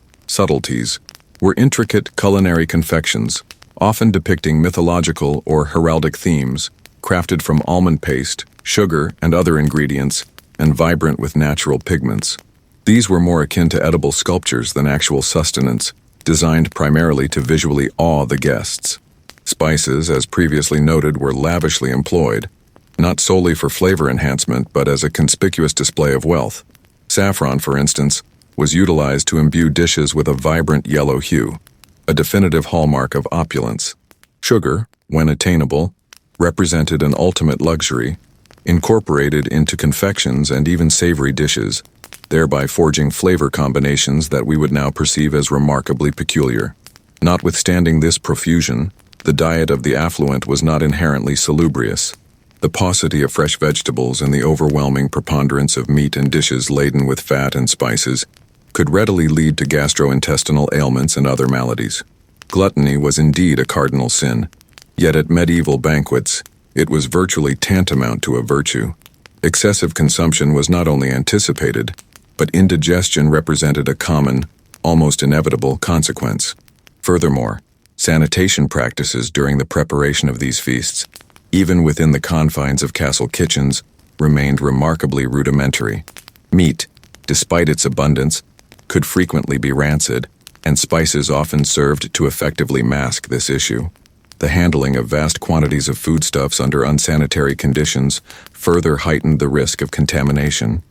were intricate culinary confections, often depicting mythological or heraldic themes, crafted from almond paste, sugar, and other ingredients, and vibrant with natural pigments. These were more akin to edible sculptures than actual sustenance, designed primarily to visually awe the guests. Spices, as previously noted, were lavishly employed, not solely for flavor enhancement but as a conspicuous display of wealth. Saffron, for instance, was utilized to imbue dishes with a vibrant yellow hue, a definitive hallmark of opulence. Sugar, when attainable, represented an ultimate luxury, incorporated into confections and even savory dishes, thereby forging flavor combinations that we would now perceive as remarkably peculiar. Notwithstanding this profusion, the diet of the affluent was not inherently salubrious. The paucity of fresh vegetables and the overwhelming preponderance of meat in dishes laden with fat and spices could readily lead to gastrointestinal ailments and other maladies. Gluttony was indeed a cardinal sin, yet at medieval banquets, it was virtually tantamount to a virtue. Excessive consumption was not only anticipated, but indigestion represented a common, almost inevitable consequence. Furthermore, sanitation practices during the preparation of these feasts, even within the confines of castle kitchens, remained remarkably rudimentary. Meat, despite its abundance, could frequently be rancid, and spices often served to effectively mask this issue. The handling of vast quantities of foodstuffs under unsanitary conditions further heightened the risk of contamination.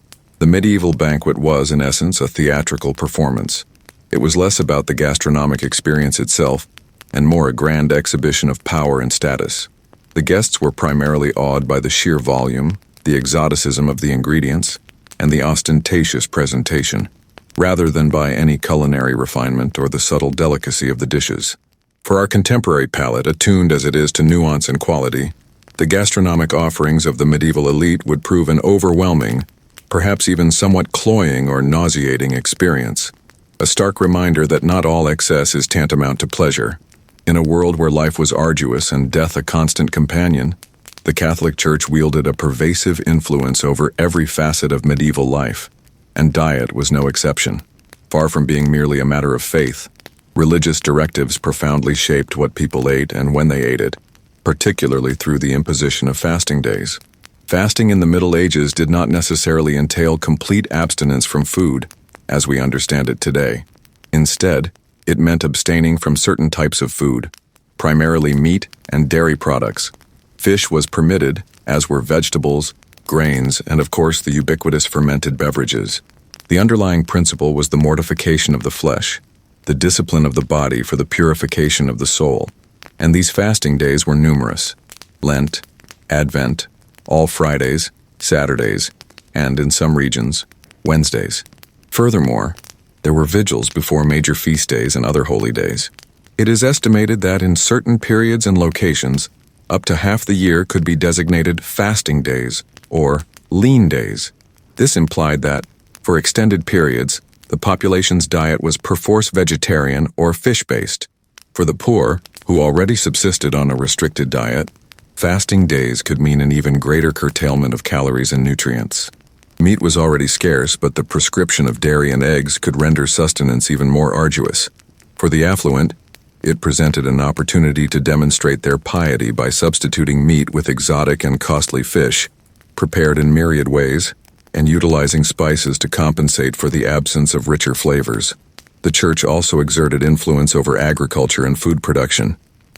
The medieval banquet was, in essence, a theatrical performance. It was less about the gastronomic experience itself, and more a grand exhibition of power and status. The guests were primarily awed by the sheer volume, the exoticism of the ingredients, and the ostentatious presentation, rather than by any culinary refinement or the subtle delicacy of the dishes. For our contemporary palate, attuned as it is to nuance and quality, the gastronomic offerings of the medieval elite would prove an overwhelming, perhaps even somewhat cloying or nauseating experience. A stark reminder that not all excess is tantamount to pleasure. In a world where life was arduous and death a constant companion, the Catholic Church wielded a pervasive influence over every facet of medieval life, and diet was no exception. Far from being merely a matter of faith, religious directives profoundly shaped what people ate and when they ate it, particularly through the imposition of fasting days. Fasting in the Middle Ages did not necessarily entail complete abstinence from food, as we understand it today. Instead, it meant abstaining from certain types of food, primarily meat and dairy products. Fish was permitted, as were vegetables, grains, and of course the ubiquitous fermented beverages. The underlying principle was the mortification of the flesh, the discipline of the body for the purification of the soul. And these fasting days were numerous: Lent, Advent, all Fridays, Saturdays, and in some regions, Wednesdays. Furthermore, there were vigils before major feast days and other holy days. It is estimated that in certain periods and locations, up to half the year could be designated fasting days or lean days. This implied that, for extended periods, the population's diet was perforce vegetarian or fish-based. For the poor, who already subsisted on a restricted diet, fasting days could mean an even greater curtailment of calories and nutrients. Meat was already scarce, but the prescription of dairy and eggs could render sustenance even more arduous. For the affluent, it presented an opportunity to demonstrate their piety by substituting meat with exotic and costly fish, prepared in myriad ways, and utilizing spices to compensate for the absence of richer flavors. The church also exerted influence over agriculture and food production.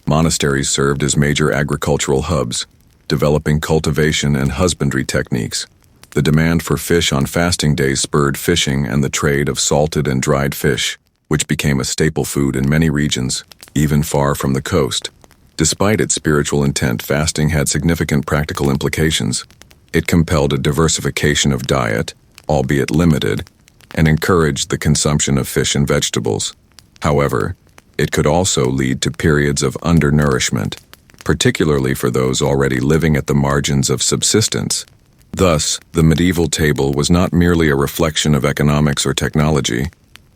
Monasteries served as major agricultural hubs, developing cultivation and husbandry techniques. The demand for fish on fasting days spurred fishing and the trade of salted and dried fish, which became a staple food in many regions, even far from the coast. Despite its spiritual intent, fasting had significant practical implications. It compelled a diversification of diet, albeit limited, and encouraged the consumption of fish and vegetables. However, it could also lead to periods of undernourishment, particularly for those already living at the margins of subsistence. Thus, the medieval table was not merely a reflection of economics or technology,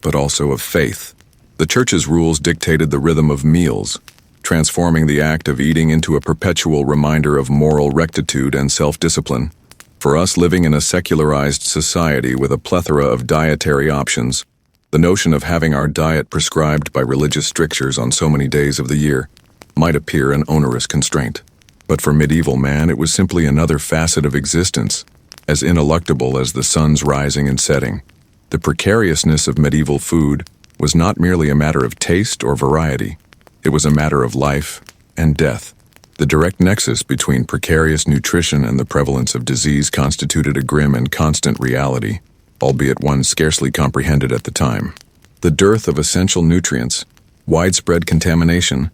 but also of faith. The church's rules dictated the rhythm of meals, transforming the act of eating into a perpetual reminder of moral rectitude and self-discipline. For us living in a secularized society with a plethora of dietary options, the notion of having our diet prescribed by religious strictures on so many days of the year might appear an onerous constraint. But for medieval man, it was simply another facet of existence, as ineluctable as the sun's rising and setting. The precariousness of medieval food was not merely a matter of taste or variety. It was a matter of life and death. The direct nexus between precarious nutrition and the prevalence of disease constituted a grim and constant reality, albeit one scarcely comprehended at the time. The dearth of essential nutrients, widespread contamination,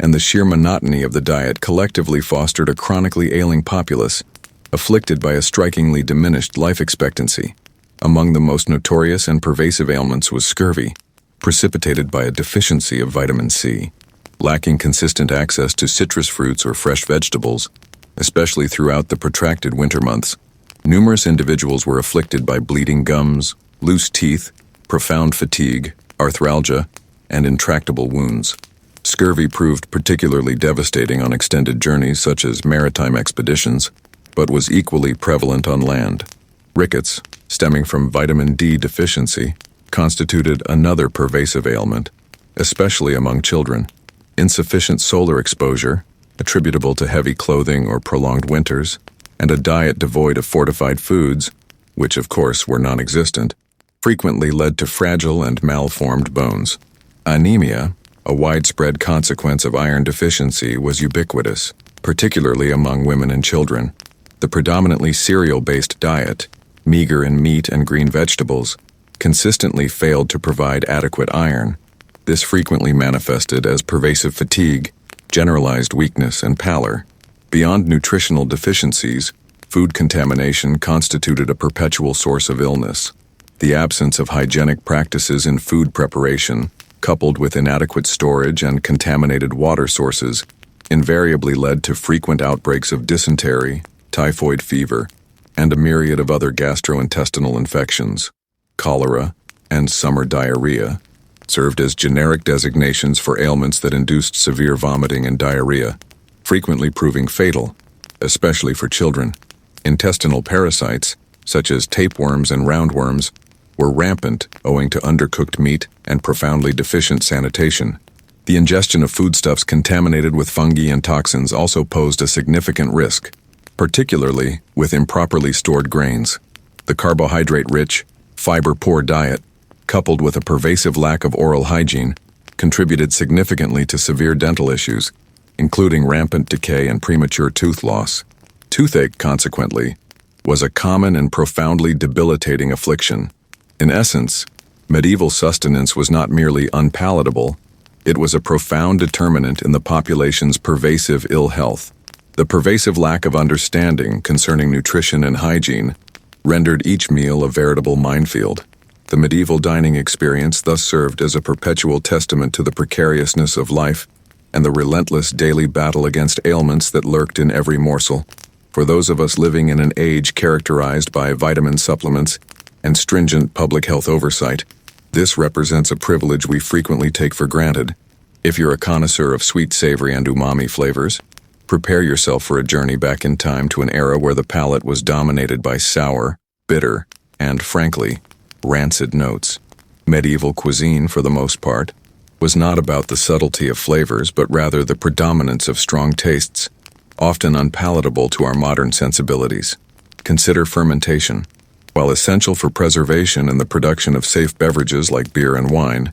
and the sheer monotony of the diet collectively fostered a chronically ailing populace, afflicted by a strikingly diminished life expectancy. Among the most notorious and pervasive ailments was scurvy, precipitated by a deficiency of vitamin C. Lacking consistent access to citrus fruits or fresh vegetables, especially throughout the protracted winter months, numerous individuals were afflicted by bleeding gums, loose teeth, profound fatigue, arthralgia, and intractable wounds. Scurvy proved particularly devastating on extended journeys such as maritime expeditions, but was equally prevalent on land. Rickets, stemming from vitamin D deficiency, constituted another pervasive ailment, especially among children. Insufficient solar exposure, attributable to heavy clothing or prolonged winters, and a diet devoid of fortified foods, which of course were non-existent, frequently led to fragile and malformed bones. Anemia, a widespread consequence of iron deficiency, was ubiquitous, particularly among women and children. The predominantly cereal-based diet, meager in meat and green vegetables, consistently failed to provide adequate iron. This frequently manifested as pervasive fatigue, generalized weakness, and pallor. Beyond nutritional deficiencies, food contamination constituted a perpetual source of illness. The absence of hygienic practices in food preparation, coupled with inadequate storage and contaminated water sources, invariably led to frequent outbreaks of dysentery, typhoid fever, and a myriad of other gastrointestinal infections. Cholera and summer diarrhea served as generic designations for ailments that induced severe vomiting and diarrhea, frequently proving fatal, especially for children. Intestinal parasites, such as tapeworms and roundworms, were rampant owing to undercooked meat and profoundly deficient sanitation. The ingestion of foodstuffs contaminated with fungi and toxins also posed a significant risk, particularly with improperly stored grains. The carbohydrate-rich, fiber-poor diet, coupled with a pervasive lack of oral hygiene, contributed significantly to severe dental issues, including rampant decay and premature tooth loss. Toothache, consequently, was a common and profoundly debilitating affliction. In essence, medieval sustenance was not merely unpalatable, it was a profound determinant in the population's pervasive ill health. The pervasive lack of understanding concerning nutrition and hygiene rendered each meal a veritable minefield. The medieval dining experience thus served as a perpetual testament to the precariousness of life and the relentless daily battle against ailments that lurked in every morsel. For those of us living in an age characterized by vitamin supplements and stringent public health oversight, this represents a privilege we frequently take for granted. If you're a connoisseur of sweet, savory, and umami flavors, prepare yourself for a journey back in time to an era where the palate was dominated by sour, bitter, and, frankly, rancid notes. Medieval cuisine, for the most part, was not about the subtlety of flavors, but rather the predominance of strong tastes, often unpalatable to our modern sensibilities. Consider fermentation. While essential for preservation and the production of safe beverages like beer and wine,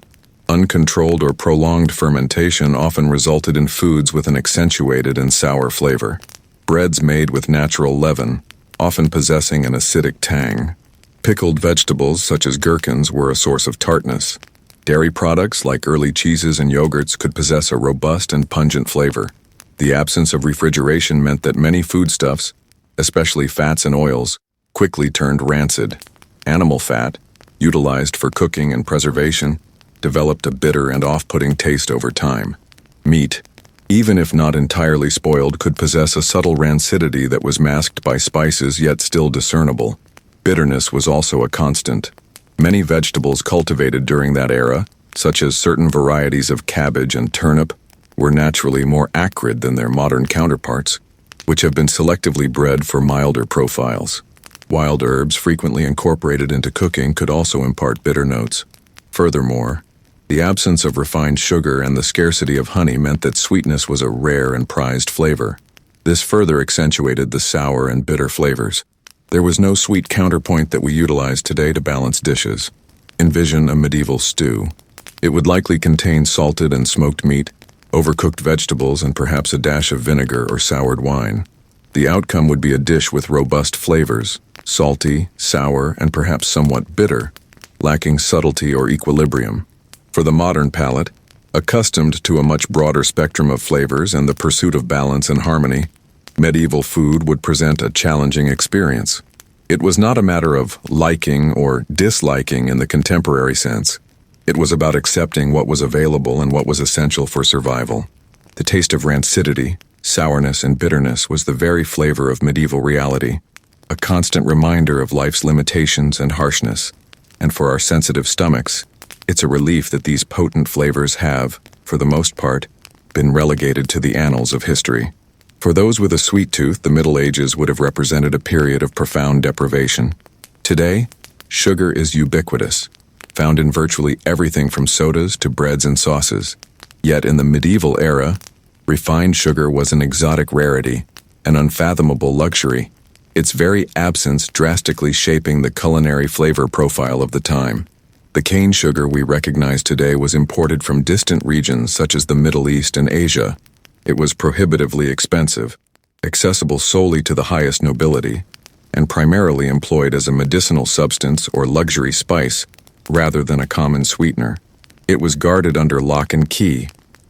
uncontrolled or prolonged fermentation often resulted in foods with an accentuated and sour flavor. Breads made with natural leaven, often possessing an acidic tang. Pickled vegetables such as gherkins were a source of tartness. Dairy products like early cheeses and yogurts could possess a robust and pungent flavor. The absence of refrigeration meant that many foodstuffs, especially fats and oils, quickly turned rancid. Animal fat, utilized for cooking and preservation, developed a bitter and off-putting taste over time. Meat, even if not entirely spoiled, could possess a subtle rancidity that was masked by spices yet still discernible. Bitterness was also a constant. Many vegetables cultivated during that era, such as certain varieties of cabbage and turnip, were naturally more acrid than their modern counterparts, which have been selectively bred for milder profiles. Wild herbs frequently incorporated into cooking could also impart bitter notes. Furthermore, the absence of refined sugar and the scarcity of honey meant that sweetness was a rare and prized flavor. This further accentuated the sour and bitter flavors. There was no sweet counterpoint that we utilize today to balance dishes. Envision a medieval stew. It would likely contain salted and smoked meat, overcooked vegetables, and perhaps a dash of vinegar or soured wine. The outcome would be a dish with robust flavors, salty, sour, and perhaps somewhat bitter, lacking subtlety or equilibrium. For the modern palate, accustomed to a much broader spectrum of flavors and the pursuit of balance and harmony, medieval food would present a challenging experience. It was not a matter of liking or disliking in the contemporary sense. It was about accepting what was available and what was essential for survival. The taste of rancidity, sourness, and bitterness was the very flavor of medieval reality, a constant reminder of life's limitations and harshness. And for our sensitive stomachs, it's a relief that these potent flavors have, for the most part, been relegated to the annals of history. For those with a sweet tooth, the Middle Ages would have represented a period of profound deprivation. Today, sugar is ubiquitous, found in virtually everything from sodas to breads and sauces. Yet in the medieval era, refined sugar was an exotic rarity, an unfathomable luxury, its very absence drastically shaping the culinary flavor profile of the time. The cane sugar we recognize today was imported from distant regions such as the Middle East and Asia. It was prohibitively expensive, accessible solely to the highest nobility, and primarily employed as a medicinal substance or luxury spice rather than a common sweetener. It was guarded under lock and key,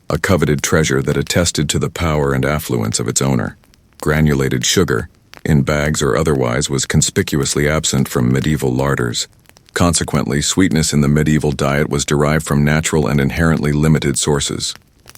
a coveted treasure that attested to the power and affluence of its owner. Granulated sugar, in bags or otherwise, was conspicuously absent from medieval larders. Consequently, sweetness in the medieval diet was derived from natural and inherently limited sources.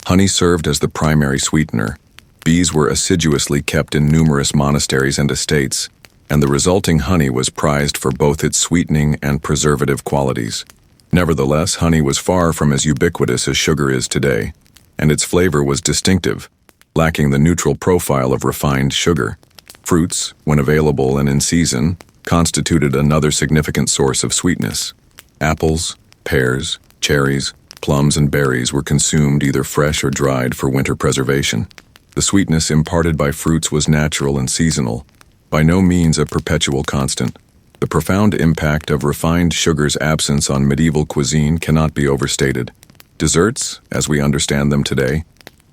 Honey served as the primary sweetener. Bees were assiduously kept in numerous monasteries and estates, and the resulting honey was prized for both its sweetening and preservative qualities. Nevertheless, honey was far from as ubiquitous as sugar is today, and its flavor was distinctive, lacking the neutral profile of refined sugar. Fruits, when available and in season, constituted another significant source of sweetness. Apples, pears, cherries, plums, and berries were consumed either fresh or dried for winter preservation. The sweetness imparted by fruits was natural and seasonal, by no means a perpetual constant. The profound impact of refined sugar's absence on medieval cuisine cannot be overstated. Desserts, as we understand them today,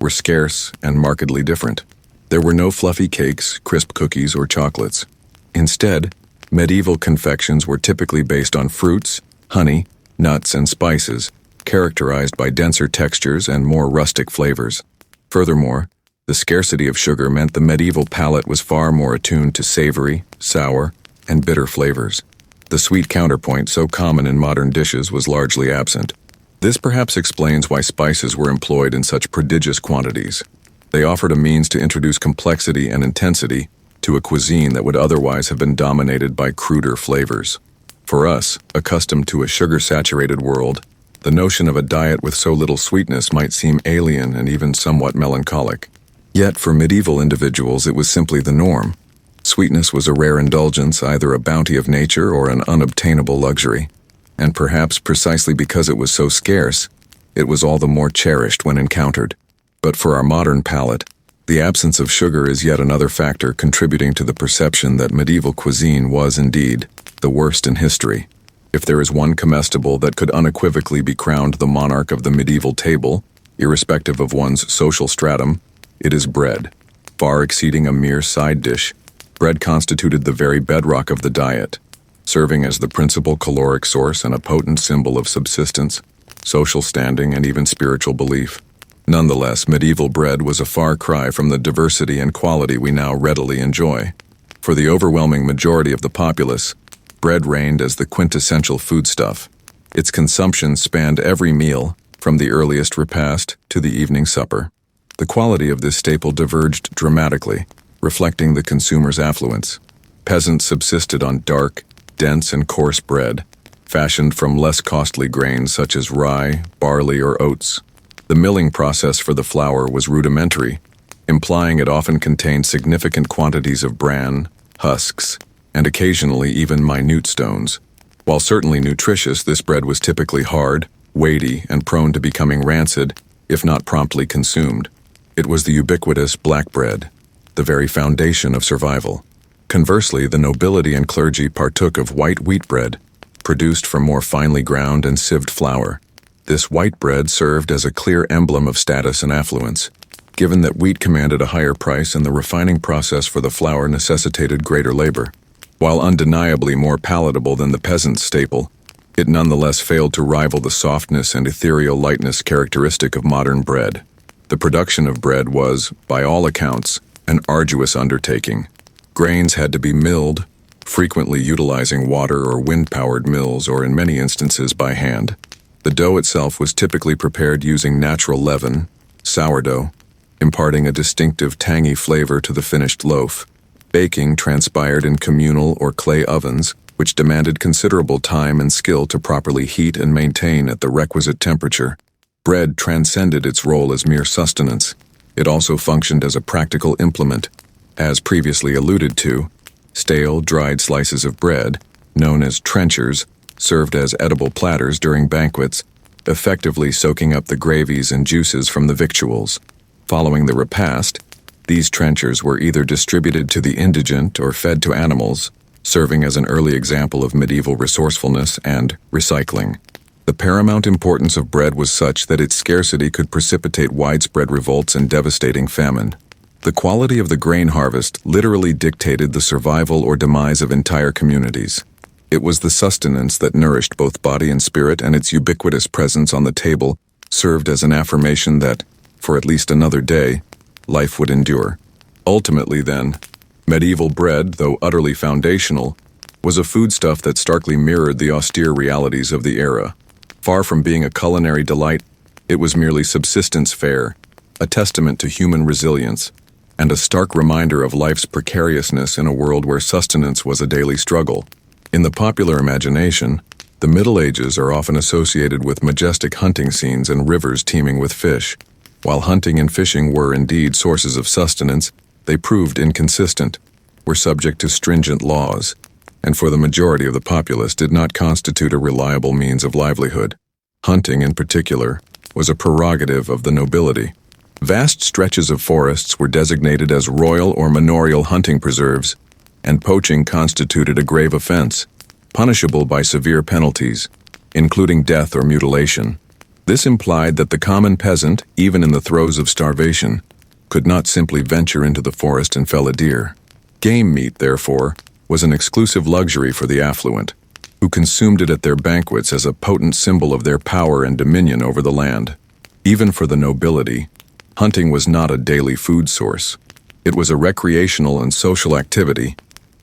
were scarce and markedly different. There were no fluffy cakes, crisp cookies, or chocolates. Instead, medieval confections were typically based on fruits, honey, nuts, and spices, characterized by denser textures and more rustic flavors. Furthermore, the scarcity of sugar meant the medieval palate was far more attuned to savory, sour, and bitter flavors. The sweet counterpoint so common in modern dishes was largely absent. This perhaps explains why spices were employed in such prodigious quantities. They offered a means to introduce complexity and intensity to a cuisine that would otherwise have been dominated by cruder flavors. For us, accustomed to a sugar-saturated world, the notion of a diet with so little sweetness might seem alien and even somewhat melancholic. Yet for medieval individuals it was simply the norm. Sweetness was a rare indulgence, either a bounty of nature or an unobtainable luxury. And perhaps precisely because it was so scarce, it was all the more cherished when encountered. But for our modern palate, the absence of sugar is yet another factor contributing to the perception that medieval cuisine was indeed the worst in history. If there is one comestible that could unequivocally be crowned the monarch of the medieval table, irrespective of one's social stratum, it is bread. Far exceeding a mere side dish, bread constituted the very bedrock of the diet, serving as the principal caloric source and a potent symbol of subsistence, social standing, and even spiritual belief. Nonetheless, medieval bread was a far cry from the diversity and quality we now readily enjoy. For the overwhelming majority of the populace, bread reigned as the quintessential foodstuff. Its consumption spanned every meal, from the earliest repast to the evening supper. The quality of this staple diverged dramatically, reflecting the consumer's affluence. Peasants subsisted on dark, dense, and coarse bread, fashioned from less costly grains such as rye, barley, or oats. The milling process for the flour was rudimentary, implying it often contained significant quantities of bran, husks, and occasionally even minute stones. While certainly nutritious, this bread was typically hard, weighty, and prone to becoming rancid, if not promptly consumed. It was the ubiquitous black bread, the very foundation of survival. Conversely, the nobility and clergy partook of white wheat bread, produced from more finely ground and sieved flour. This white bread served as a clear emblem of status and affluence, given that wheat commanded a higher price and the refining process for the flour necessitated greater labor. While undeniably more palatable than the peasant's staple, it nonetheless failed to rival the softness and ethereal lightness characteristic of modern bread. The production of bread was, by all accounts, an arduous undertaking. Grains had to be milled, frequently utilizing water or wind-powered mills, or in many instances by hand. The dough itself was typically prepared using natural leaven, sourdough, imparting a distinctive tangy flavor to the finished loaf. Baking transpired in communal or clay ovens, which demanded considerable time and skill to properly heat and maintain at the requisite temperature. Bread transcended its role as mere sustenance. It also functioned as a practical implement. As previously alluded to, stale, dried slices of bread, known as trenchers, served as edible platters during banquets, effectively soaking up the gravies and juices from the victuals. Following the repast, these trenchers were either distributed to the indigent or fed to animals, serving as an early example of medieval resourcefulness and recycling. The paramount importance of bread was such that its scarcity could precipitate widespread revolts and devastating famine. The quality of the grain harvest literally dictated the survival or demise of entire communities. It was the sustenance that nourished both body and spirit, and its ubiquitous presence on the table served as an affirmation that, for at least another day, life would endure. Ultimately, then, medieval bread, though utterly foundational, was a foodstuff that starkly mirrored the austere realities of the era. Far from being a culinary delight, it was merely subsistence fare, a testament to human resilience, and a stark reminder of life's precariousness in a world where sustenance was a daily struggle. In the popular imagination, the Middle Ages are often associated with majestic hunting scenes and rivers teeming with fish. While hunting and fishing were indeed sources of sustenance, they proved inconsistent, were subject to stringent laws, and for the majority of the populace did not constitute a reliable means of livelihood. Hunting, in particular, was a prerogative of the nobility. Vast stretches of forests were designated as royal or manorial hunting preserves, and poaching constituted a grave offense, punishable by severe penalties, including death or mutilation. This implied that the common peasant, even in the throes of starvation, could not simply venture into the forest and fell a deer. Game meat, therefore, was an exclusive luxury for the affluent, who consumed it at their banquets as a potent symbol of their power and dominion over the land. Even for the nobility, hunting was not a daily food source. It was a recreational and social activity,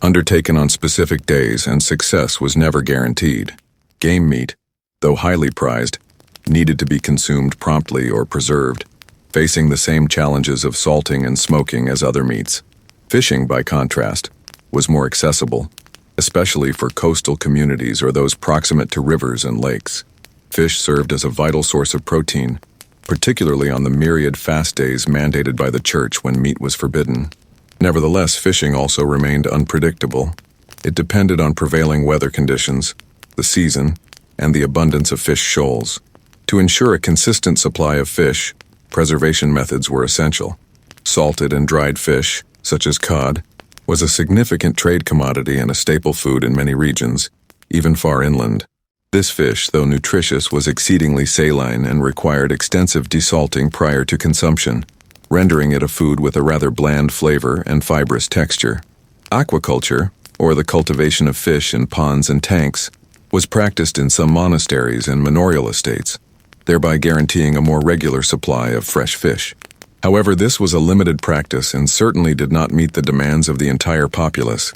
undertaken on specific days, and success was never guaranteed. Game meat, though highly prized, needed to be consumed promptly or preserved, facing the same challenges of salting and smoking as other meats. Fishing, by contrast, was more accessible, especially for coastal communities or those proximate to rivers and lakes. Fish served as a vital source of protein, particularly on the myriad fast days mandated by the church when meat was forbidden. Nevertheless, fishing also remained unpredictable. It depended on prevailing weather conditions, the season, and the abundance of fish shoals. To ensure a consistent supply of fish, preservation methods were essential. Salted and dried fish, such as cod, was a significant trade commodity and a staple food in many regions, even far inland. This fish, though nutritious, was exceedingly saline and required extensive desalting prior to consumption, rendering it a food with a rather bland flavor and fibrous texture. Aquaculture, or the cultivation of fish in ponds and tanks, was practiced in some monasteries and manorial estates, thereby guaranteeing a more regular supply of fresh fish. However, this was a limited practice and certainly did not meet the demands of the entire populace.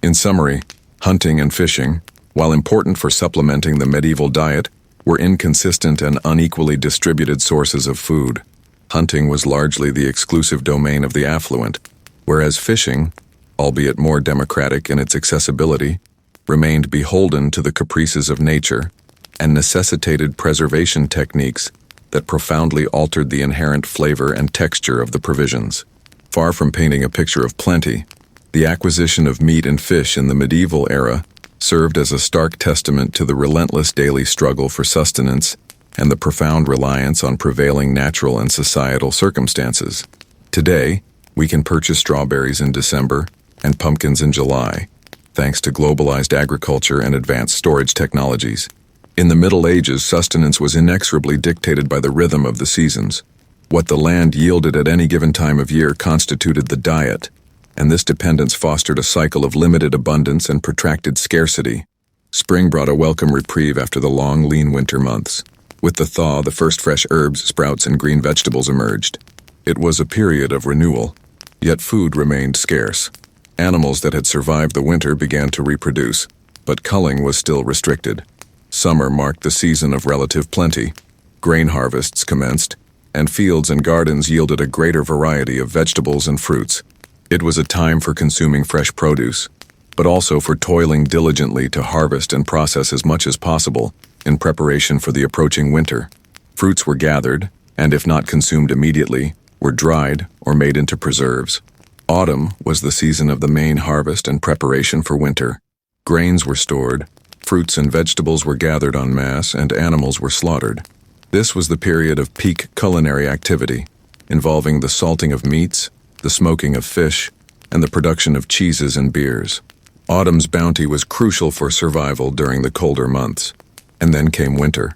In summary, hunting and fishing, while important for supplementing the medieval diet, were inconsistent and unequally distributed sources of food. Hunting was largely the exclusive domain of the affluent, whereas fishing, albeit more democratic in its accessibility, remained beholden to the caprices of nature and necessitated preservation techniques that profoundly altered the inherent flavor and texture of the provisions. Far from painting a picture of plenty, the acquisition of meat and fish in the medieval era served as a stark testament to the relentless daily struggle for sustenance and the profound reliance on prevailing natural and societal circumstances. Today, we can purchase strawberries in December and pumpkins in July, thanks to globalized agriculture and advanced storage technologies. In the Middle Ages, sustenance was inexorably dictated by the rhythm of the seasons. What the land yielded at any given time of year constituted the diet, and this dependence fostered a cycle of limited abundance and protracted scarcity. Spring brought a welcome reprieve after the long, lean winter months. With the thaw, the first fresh herbs, sprouts, and green vegetables emerged. It was a period of renewal, yet food remained scarce. Animals that had survived the winter began to reproduce, but culling was still restricted. Summer marked the season of relative plenty. Grain harvests commenced, and fields and gardens yielded a greater variety of vegetables and fruits. It was a time for consuming fresh produce, but also for toiling diligently to harvest and process as much as possible in preparation for the approaching winter. Fruits were gathered, and if not consumed immediately, were dried or made into preserves. Autumn was the season of the main harvest and preparation for winter. Grains were stored, fruits and vegetables were gathered en masse, and animals were slaughtered. This was the period of peak culinary activity, involving the salting of meats, the smoking of fish, and the production of cheeses and beers. Autumn's bounty was crucial for survival during the colder months. And then came winter,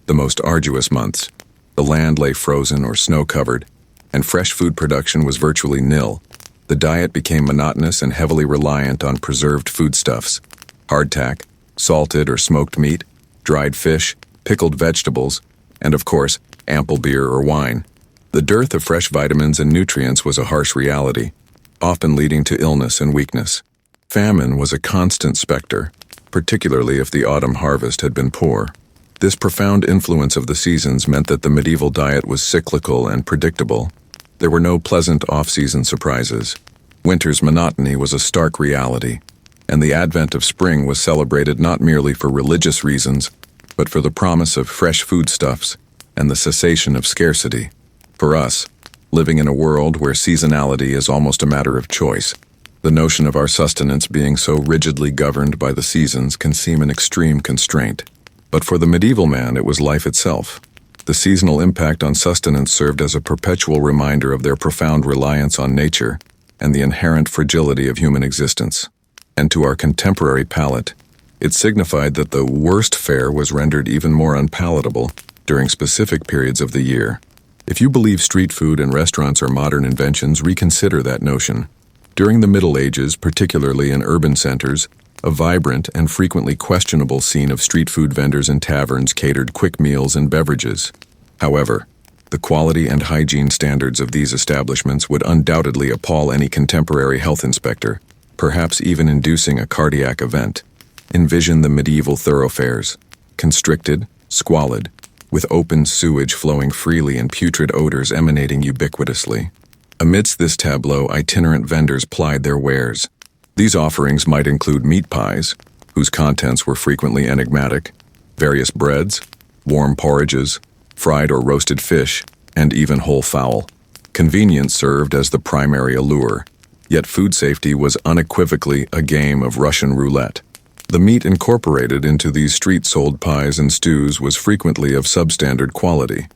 the most arduous months. The land lay frozen or snow-covered, and fresh food production was virtually nil. The diet became monotonous and heavily reliant on preserved foodstuffs, hardtack, salted or smoked meat, dried fish, pickled vegetables, and of course, ample beer or wine. The dearth of fresh vitamins and nutrients was a harsh reality, often leading to illness and weakness. Famine was a constant specter, particularly if the autumn harvest had been poor. This profound influence of the seasons meant that the medieval diet was cyclical and predictable. There were no pleasant off-season surprises. Winter's monotony was a stark reality, and the advent of spring was celebrated not merely for religious reasons, but for the promise of fresh foodstuffs and the cessation of scarcity. For us, living in a world where seasonality is almost a matter of choice, the notion of our sustenance being so rigidly governed by the seasons can seem an extreme constraint. But for the medieval man, it was life itself. The seasonal impact on sustenance served as a perpetual reminder of their profound reliance on nature and the inherent fragility of human existence. And to our contemporary palate, it signified that the worst fare was rendered even more unpalatable during specific periods of the year. If you believe street food and restaurants are modern inventions, reconsider that notion. During the Middle Ages, particularly in urban centers, a vibrant and frequently questionable scene of street food vendors and taverns catered quick meals and beverages. However, the quality and hygiene standards of these establishments would undoubtedly appall any contemporary health inspector, perhaps even inducing a cardiac event. Envision the medieval thoroughfares, constricted, squalid, with open sewage flowing freely and putrid odors emanating ubiquitously. Amidst this tableau, itinerant vendors plied their wares. These offerings might include meat pies, whose contents were frequently enigmatic, various breads, warm porridges, fried or roasted fish, and even whole fowl. Convenience served as the primary allure, yet food safety was unequivocally a game of Russian roulette. The meat incorporated into these street-sold pies and stews was frequently of substandard quality,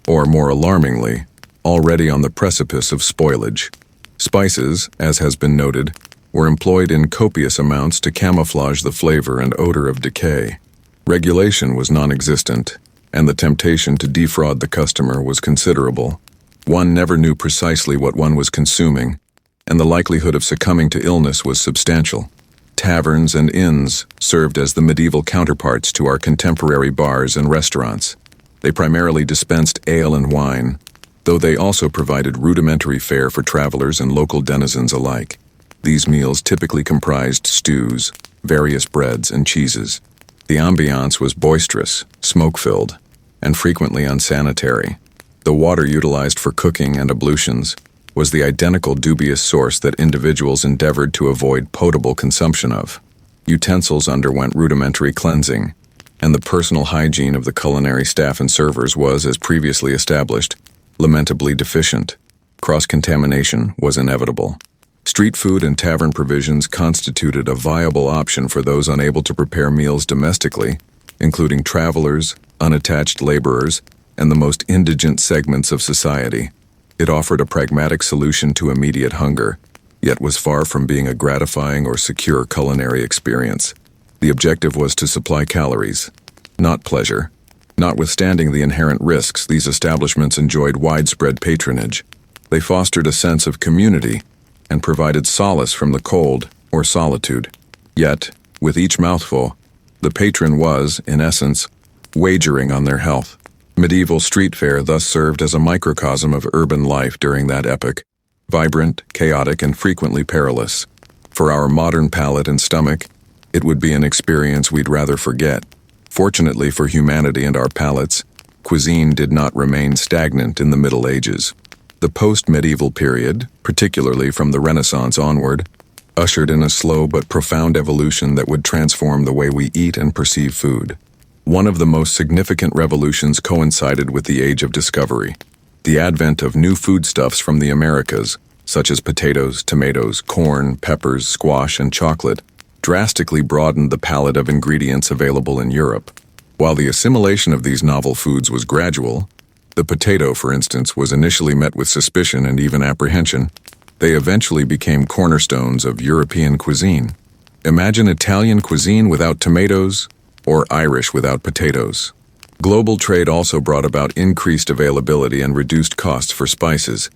or more alarmingly, already on the precipice of spoilage. Spices, as has been noted, were employed in copious amounts to camouflage the flavor and odor of decay. Regulation was non-existent, and the temptation to defraud the customer was considerable. One never knew precisely what one was consuming, and the likelihood of succumbing to illness was substantial. Taverns and inns served as the medieval counterparts to our contemporary bars and restaurants. They primarily dispensed ale and wine, though they also provided rudimentary fare for travelers and local denizens alike. These meals typically comprised stews, various breads, and cheeses. The ambiance was boisterous, smoke-filled, and frequently unsanitary. The water utilized for cooking and ablutions was the identical dubious source that individuals endeavored to avoid potable consumption of. Utensils underwent rudimentary cleansing, and the personal hygiene of the culinary staff and servers was, as previously established, lamentably deficient. Cross-contamination was inevitable. Street food and tavern provisions constituted a viable option for those unable to prepare meals domestically, including travelers, unattached laborers, and the most indigent segments of society. It offered a pragmatic solution to immediate hunger, yet was far from being a gratifying or secure culinary experience. The objective was to supply calories, not pleasure. Notwithstanding the inherent risks, these establishments enjoyed widespread patronage. They fostered a sense of community and provided solace from the cold or solitude. Yet, with each mouthful, the patron was, in essence, wagering on their health. Medieval street fare thus served as a microcosm of urban life during that epoch, vibrant, chaotic, and frequently perilous. For our modern palate and stomach, it would be an experience we'd rather forget. Fortunately for humanity and our palates, cuisine did not remain stagnant in the Middle Ages. The post-medieval period, particularly from the Renaissance onward, ushered in a slow but profound evolution that would transform the way we eat and perceive food. One of the most significant revolutions coincided with the Age of Discovery. The advent of new foodstuffs from the Americas, such as potatoes, tomatoes, corn, peppers, squash, and chocolate, drastically broadened the palette of ingredients available in Europe. While the assimilation of these novel foods was gradual, the potato, for instance, was initially met with suspicion and even apprehension. They eventually became cornerstones of European cuisine. Imagine Italian cuisine without tomatoes, or Irish without potatoes. Global trade also brought about increased availability and reduced costs for spices,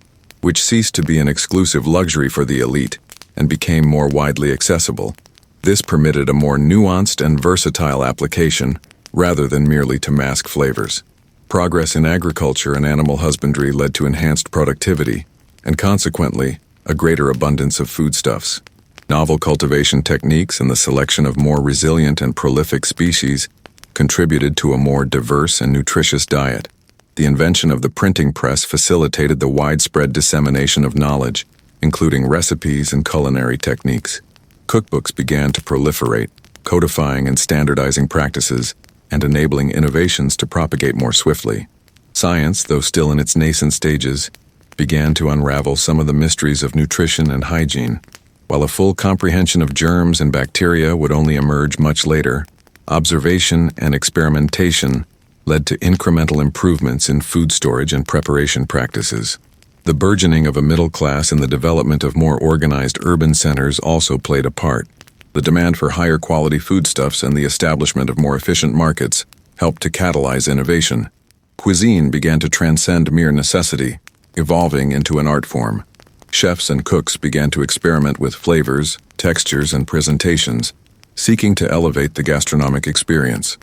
which ceased to be an exclusive luxury for the elite and became more widely accessible. This permitted a more nuanced and versatile application rather than merely to mask flavors. Progress in agriculture and animal husbandry led to enhanced productivity and, consequently, a greater abundance of foodstuffs. Novel cultivation techniques and the selection of more resilient and prolific species contributed to a more diverse and nutritious diet. The invention of the printing press facilitated the widespread dissemination of knowledge, including recipes and culinary techniques. Cookbooks began to proliferate, codifying and standardizing practices and enabling innovations to propagate more swiftly. Science, though still in its nascent stages, began to unravel some of the mysteries of nutrition and hygiene. While a full comprehension of germs and bacteria would only emerge much later, observation and experimentation led to incremental improvements in food storage and preparation practices. The burgeoning of a middle class and the development of more organized urban centers also played a part. The demand for higher quality foodstuffs and the establishment of more efficient markets helped to catalyze innovation. Cuisine began to transcend mere necessity, evolving into an art form. Chefs and cooks began to experiment with flavors, textures, and presentations, seeking to elevate the gastronomic experience.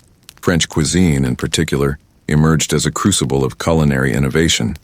French cuisine, in particular, emerged as a crucible of culinary innovation.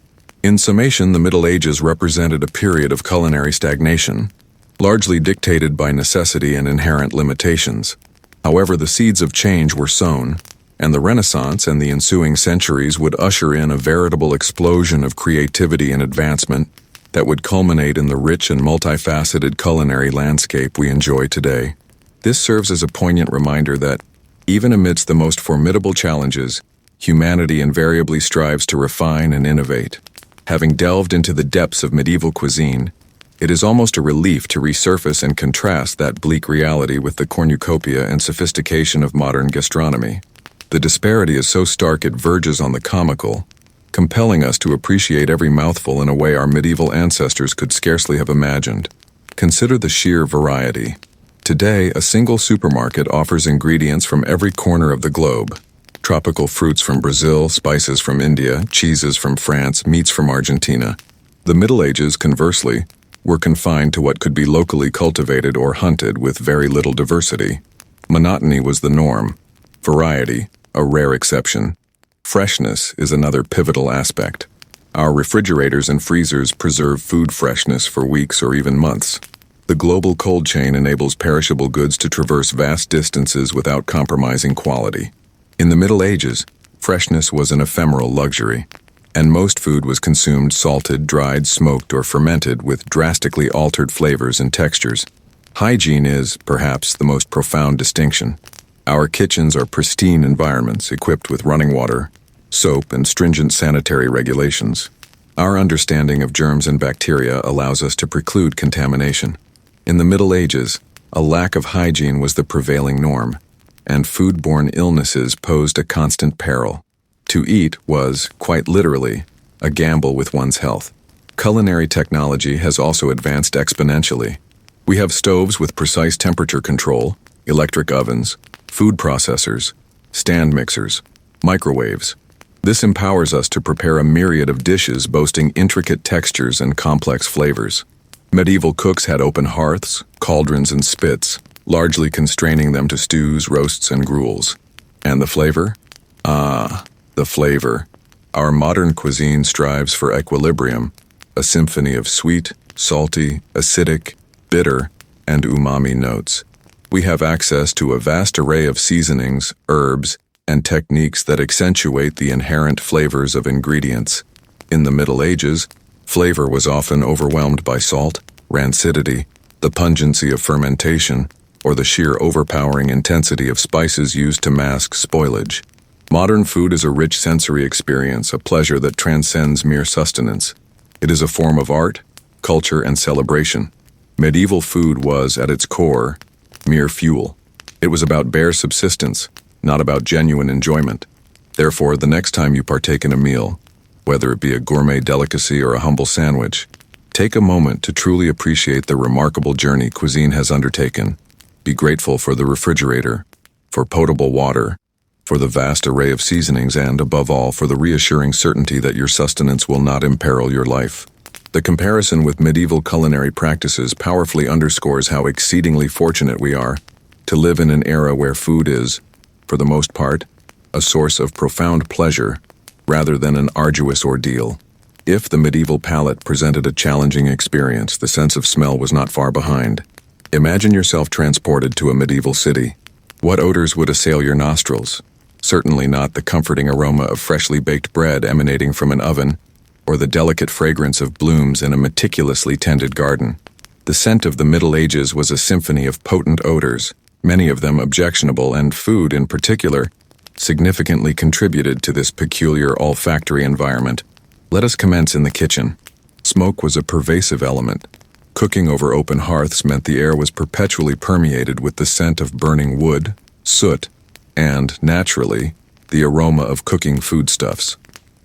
In summation, the Middle Ages represented a period of culinary stagnation, largely dictated by necessity and inherent limitations. However, the seeds of change were sown, and the Renaissance and the ensuing centuries would usher in a veritable explosion of creativity and advancement that would culminate in the rich and multifaceted culinary landscape we enjoy today. This serves as a poignant reminder that, even amidst the most formidable challenges, humanity invariably strives to refine and innovate. Having delved into the depths of medieval cuisine, it is almost a relief to resurface and contrast that bleak reality with the cornucopia and sophistication of modern gastronomy. The disparity is so stark it verges on the comical, compelling us to appreciate every mouthful in a way our medieval ancestors could scarcely have imagined. Consider the sheer variety. Today, a single supermarket offers ingredients from every corner of the globe. Tropical fruits from Brazil, spices from India, cheeses from France, meats from Argentina. The Middle Ages, conversely, were confined to what could be locally cultivated or hunted with very little diversity. Monotony was the norm. Variety, a rare exception. Freshness is another pivotal aspect. Our refrigerators and freezers preserve food freshness for weeks or even months. The global cold chain enables perishable goods to traverse vast distances without compromising quality. In the Middle Ages, freshness was an ephemeral luxury, and most food was consumed salted, dried, smoked, or fermented with drastically altered flavors and textures. Hygiene is, perhaps, the most profound distinction. Our kitchens are pristine environments equipped with running water, soap, and stringent sanitary regulations. Our understanding of germs and bacteria allows us to preclude contamination. In the Middle Ages, a lack of hygiene was the prevailing norm, and foodborne illnesses posed a constant peril. To eat was, quite literally, a gamble with one's health. Culinary technology has also advanced exponentially. We have stoves with precise temperature control, electric ovens, food processors, stand mixers, microwaves. This empowers us to prepare a myriad of dishes boasting intricate textures and complex flavors. Medieval cooks had open hearths, cauldrons, and spits, largely constraining them to stews, roasts, and gruels. And the flavor? The flavor. Our modern cuisine strives for equilibrium, a symphony of sweet, salty, acidic, bitter, and umami notes. We have access to a vast array of seasonings, herbs, and techniques that accentuate the inherent flavors of ingredients. In the Middle Ages, flavor was often overwhelmed by salt, rancidity, the pungency of fermentation, or the sheer overpowering intensity of spices used to mask spoilage. Modern food is a rich sensory experience, a pleasure that transcends mere sustenance. It is a form of art, culture, and celebration. Medieval food was, at its core, mere fuel. It was about bare subsistence, not about genuine enjoyment. Therefore, the next time you partake in a meal, whether it be a gourmet delicacy or a humble sandwich, take a moment to truly appreciate the remarkable journey cuisine has undertaken. Be grateful for the refrigerator, for potable water, for the vast array of seasonings, and, above all, for the reassuring certainty that your sustenance will not imperil your life. The comparison with medieval culinary practices powerfully underscores how exceedingly fortunate we are to live in an era where food is, for the most part, a source of profound pleasure rather than an arduous ordeal. If the medieval palate presented a challenging experience, the sense of smell was not far behind. Imagine yourself transported to a medieval city. What odors would assail your nostrils? Certainly not the comforting aroma of freshly baked bread emanating from an oven, or the delicate fragrance of blooms in a meticulously tended garden. The scent of the Middle Ages was a symphony of potent odors, many of them objectionable, and food, in particular, significantly contributed to this peculiar olfactory environment. Let us commence in the kitchen. Smoke was a pervasive element. Cooking over open hearths meant the air was perpetually permeated with the scent of burning wood, soot, and, naturally, the aroma of cooking foodstuffs.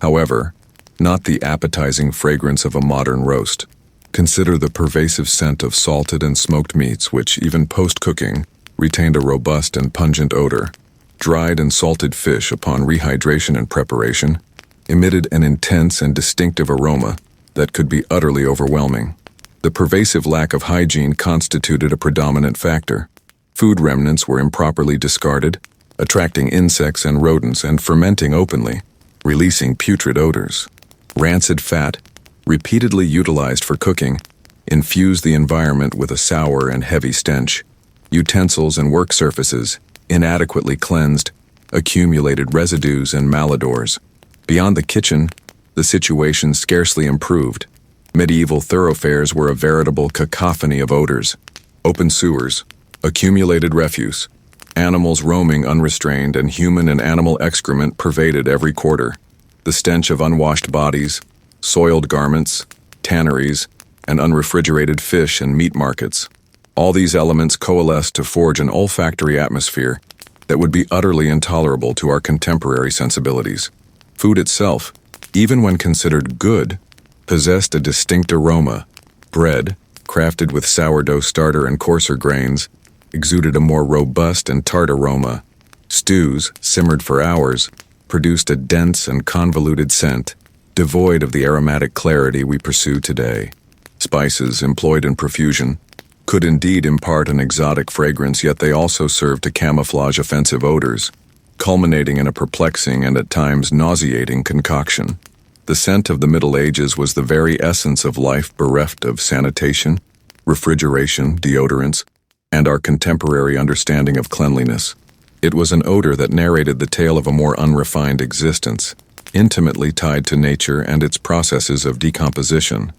However, not the appetizing fragrance of a modern roast. Consider the pervasive scent of salted and smoked meats, which, even post-cooking, retained a robust and pungent odor. Dried and salted fish, upon rehydration and preparation, emitted an intense and distinctive aroma that could be utterly overwhelming. The pervasive lack of hygiene constituted a predominant factor. Food remnants were improperly discarded, attracting insects and rodents and fermenting openly, releasing putrid odors. Rancid fat, repeatedly utilized for cooking, infused the environment with a sour and heavy stench. Utensils and work surfaces, inadequately cleansed, accumulated residues and malodors. Beyond the kitchen, the situation scarcely improved. Medieval thoroughfares were a veritable cacophony of odors. Open sewers, accumulated refuse, animals roaming unrestrained, and human and animal excrement pervaded every quarter. The stench of unwashed bodies, soiled garments, tanneries, and unrefrigerated fish and meat markets. All these elements coalesced to forge an olfactory atmosphere that would be utterly intolerable to our contemporary sensibilities. Food itself, even when considered good, possessed a distinct aroma. Bread, crafted with sourdough starter and coarser grains, exuded a more robust and tart aroma. Stews, simmered for hours, produced a dense and convoluted scent, devoid of the aromatic clarity we pursue today. Spices, employed in profusion, could indeed impart an exotic fragrance, yet they also served to camouflage offensive odors, culminating in a perplexing and at times nauseating concoction. The scent of the Middle Ages was the very essence of life bereft of sanitation, refrigeration, deodorants, and our contemporary understanding of cleanliness. It was an odor that narrated the tale of a more unrefined existence, intimately tied to nature and its processes of decomposition.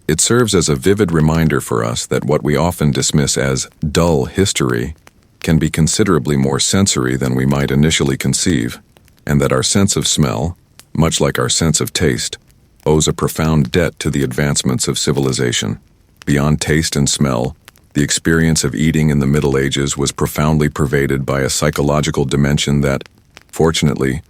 It serves as a vivid reminder for us that what we often dismiss as dull history can be considerably more sensory than we might initially conceive, and that our sense of smell, much like our sense of taste, owes a profound debt to the advancements of civilization. Beyond taste and smell, the experience of eating in the Middle Ages was profoundly pervaded by a psychological dimension that, fortunately,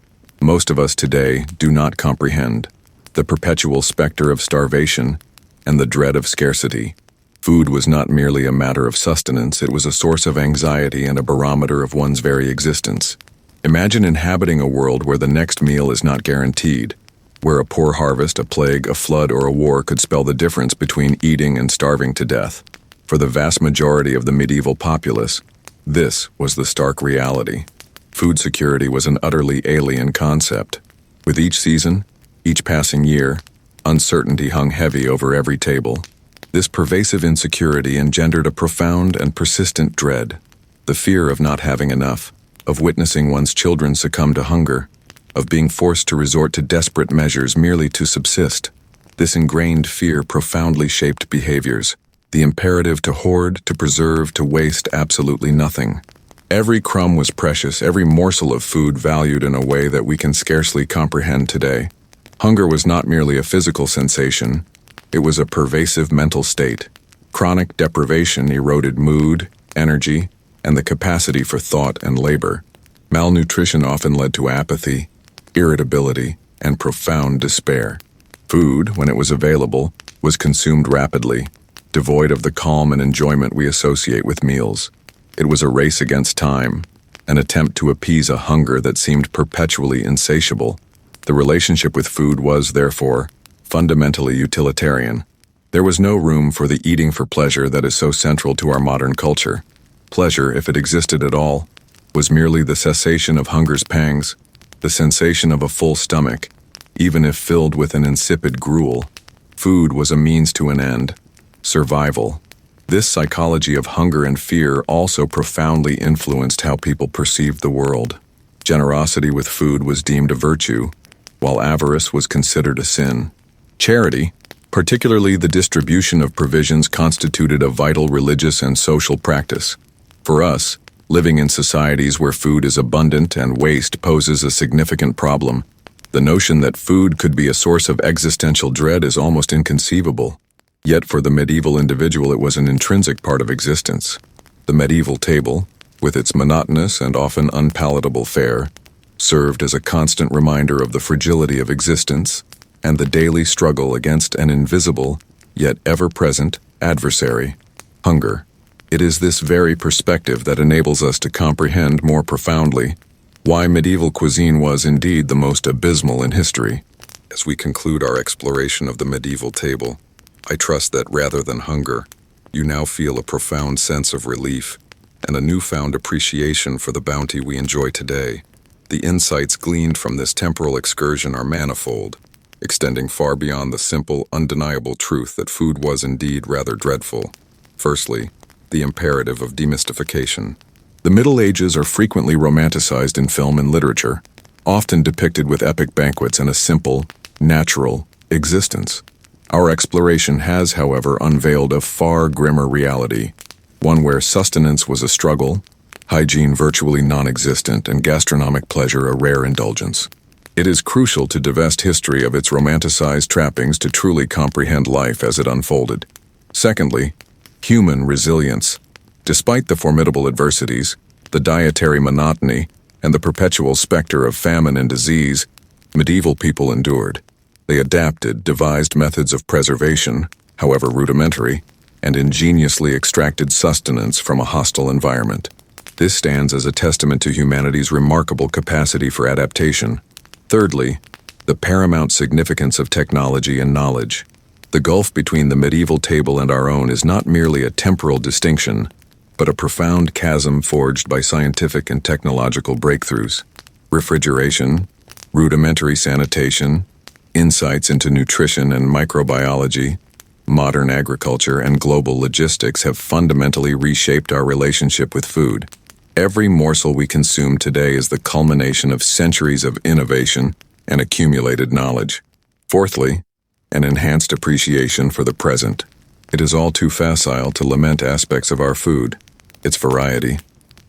most of us today do not comprehend: the perpetual specter of starvation and the dread of scarcity. Food was not merely a matter of sustenance, it was a source of anxiety and a barometer of one's very existence. Imagine inhabiting a world where the next meal is not guaranteed, where a poor harvest, a plague, a flood, or a war could spell the difference between eating and starving to death. For the vast majority of the medieval populace, this was the stark reality. Food security was an utterly alien concept. With each season, each passing year, uncertainty hung heavy over every table. This pervasive insecurity engendered a profound and persistent dread, the fear of not having enough, of witnessing one's children succumb to hunger, of being forced to resort to desperate measures merely to subsist. This ingrained fear profoundly shaped behaviors, the imperative to hoard, to preserve, to waste absolutely nothing. Every crumb was precious, every morsel of food valued in a way that we can scarcely comprehend today. Hunger was not merely a physical sensation, it was a pervasive mental state. Chronic deprivation eroded mood, energy, and the capacity for thought and labor. Malnutrition often led to apathy, irritability, and profound despair. Food, when it was available, was consumed rapidly, devoid of the calm and enjoyment we associate with meals. It was a race against time, an attempt to appease a hunger that seemed perpetually insatiable. The relationship with food was, therefore, fundamentally utilitarian. There was no room for the eating for pleasure that is so central to our modern culture. Pleasure, if it existed at all, was merely the cessation of hunger's pangs, the sensation of a full stomach, even if filled with an insipid gruel. Food was a means to an end, survival. This psychology of hunger and fear also profoundly influenced how people perceived the world. Generosity with food was deemed a virtue, while avarice was considered a sin. Charity, particularly the distribution of provisions, constituted a vital religious and social practice. For us, living in societies where food is abundant and waste poses a significant problem. The notion that food could be a source of existential dread is almost inconceivable. Yet for the medieval individual it was an intrinsic part of existence. The medieval table, with its monotonous and often unpalatable fare, served as a constant reminder of the fragility of existence and the daily struggle against an invisible, yet ever-present, adversary, hunger. It is this very perspective that enables us to comprehend more profoundly why medieval cuisine was indeed the most abysmal in history. As we conclude our exploration of the medieval table, I trust that rather than hunger, you now feel a profound sense of relief and a newfound appreciation for the bounty we enjoy today. The insights gleaned from this temporal excursion are manifold, extending far beyond the simple, undeniable truth that food was indeed rather dreadful. Firstly, the imperative of demystification. The Middle Ages are frequently romanticized in film and literature, often depicted with epic banquets and a simple, natural existence. Our exploration has, however, unveiled a far grimmer reality, one where sustenance was a struggle, hygiene virtually non-existent, and gastronomic pleasure a rare indulgence. It is crucial to divest history of its romanticized trappings to truly comprehend life as it unfolded. Secondly, human resilience. Despite the formidable adversities, the dietary monotony, and the perpetual specter of famine and disease, medieval people endured. They adapted, devised methods of preservation, however rudimentary, and ingeniously extracted sustenance from a hostile environment. This stands as a testament to humanity's remarkable capacity for adaptation. Thirdly, the paramount significance of technology and knowledge. The gulf between the medieval table and our own is not merely a temporal distinction, but a profound chasm forged by scientific and technological breakthroughs. Refrigeration, rudimentary sanitation, insights into nutrition and microbiology, modern agriculture, and global logistics have fundamentally reshaped our relationship with food. Every morsel we consume today is the culmination of centuries of innovation and accumulated knowledge. Fourthly, an enhanced appreciation for the present. It is all too facile to lament aspects of our food, its variety,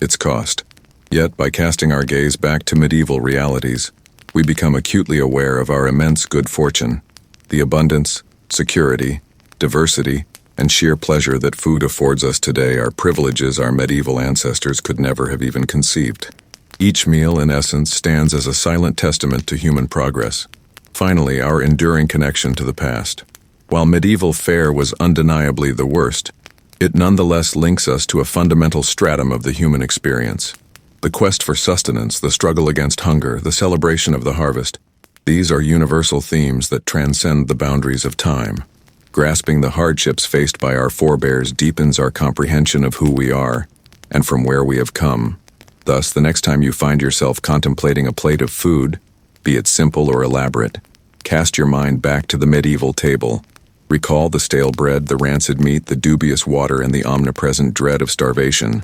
its cost. Yet, by casting our gaze back to medieval realities, we become acutely aware of our immense good fortune, the abundance, security, diversity, and sheer pleasure that food affords us today are privileges our medieval ancestors could never have even conceived. Each meal, in essence, stands as a silent testament to human progress. Finally, our enduring connection to the past. While medieval fare was undeniably the worst, it nonetheless links us to a fundamental stratum of the human experience. The quest for sustenance, the struggle against hunger, the celebration of the harvest, these are universal themes that transcend the boundaries of time. Grasping the hardships faced by our forebears deepens our comprehension of who we are and from where we have come. Thus, the next time you find yourself contemplating a plate of food, be it simple or elaborate, cast your mind back to the medieval table. Recall the stale bread, the rancid meat, the dubious water, and the omnipresent dread of starvation.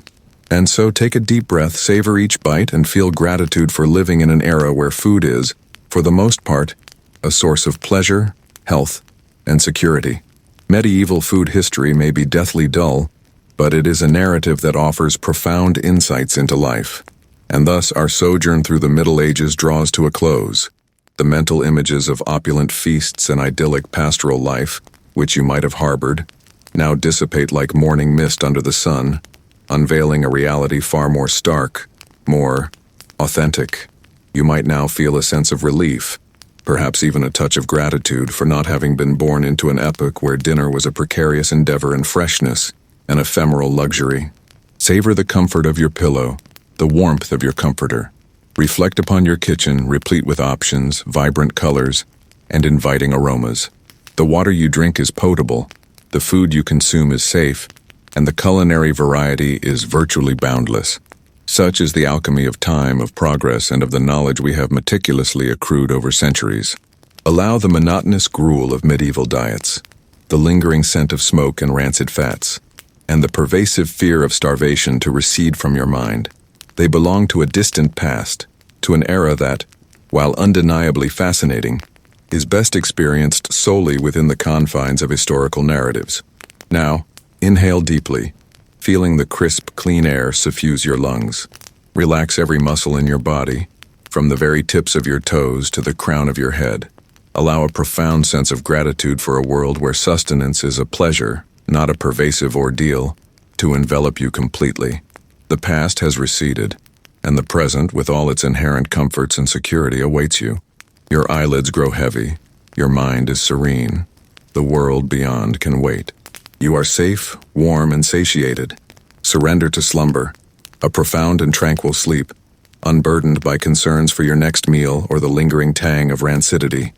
And so take a deep breath, savor each bite, and feel gratitude for living in an era where food is, for the most part, a source of pleasure, health, and security. Medieval food history may be deathly dull, but it is a narrative that offers profound insights into life. And thus our sojourn through the Middle Ages draws to a close. The mental images of opulent feasts and idyllic pastoral life, which you might have harbored, now dissipate like morning mist under the sun, unveiling a reality far more stark, more authentic. You might now feel a sense of relief, perhaps even a touch of gratitude for not having been born into an epoch where dinner was a precarious endeavor and freshness an ephemeral luxury. Savor the comfort of your pillow, the warmth of your comforter. Reflect upon your kitchen, replete with options, vibrant colors, and inviting aromas. The water you drink is potable, The food you consume is safe, and the culinary variety is virtually boundless. Such is the alchemy of time, of progress, and of the knowledge we have meticulously accrued over centuries. Allow the monotonous gruel of medieval diets, the lingering scent of smoke and rancid fats, and the pervasive fear of starvation to recede from your mind. They belong to a distant past, to an era that, while undeniably fascinating, is best experienced solely within the confines of historical narratives. Now, inhale deeply, feeling the crisp, clean air suffuse your lungs. Relax every muscle in your body, from the very tips of your toes to the crown of your head. Allow a profound sense of gratitude for a world where sustenance is a pleasure, not a pervasive ordeal, to envelop you completely. The past has receded, and the present, with all its inherent comforts and security, awaits you. Your eyelids grow heavy, your mind is serene. The world beyond can wait. You are safe, warm, and satiated. Surrender to slumber, a profound and tranquil sleep, unburdened by concerns for your next meal or the lingering tang of rancidity.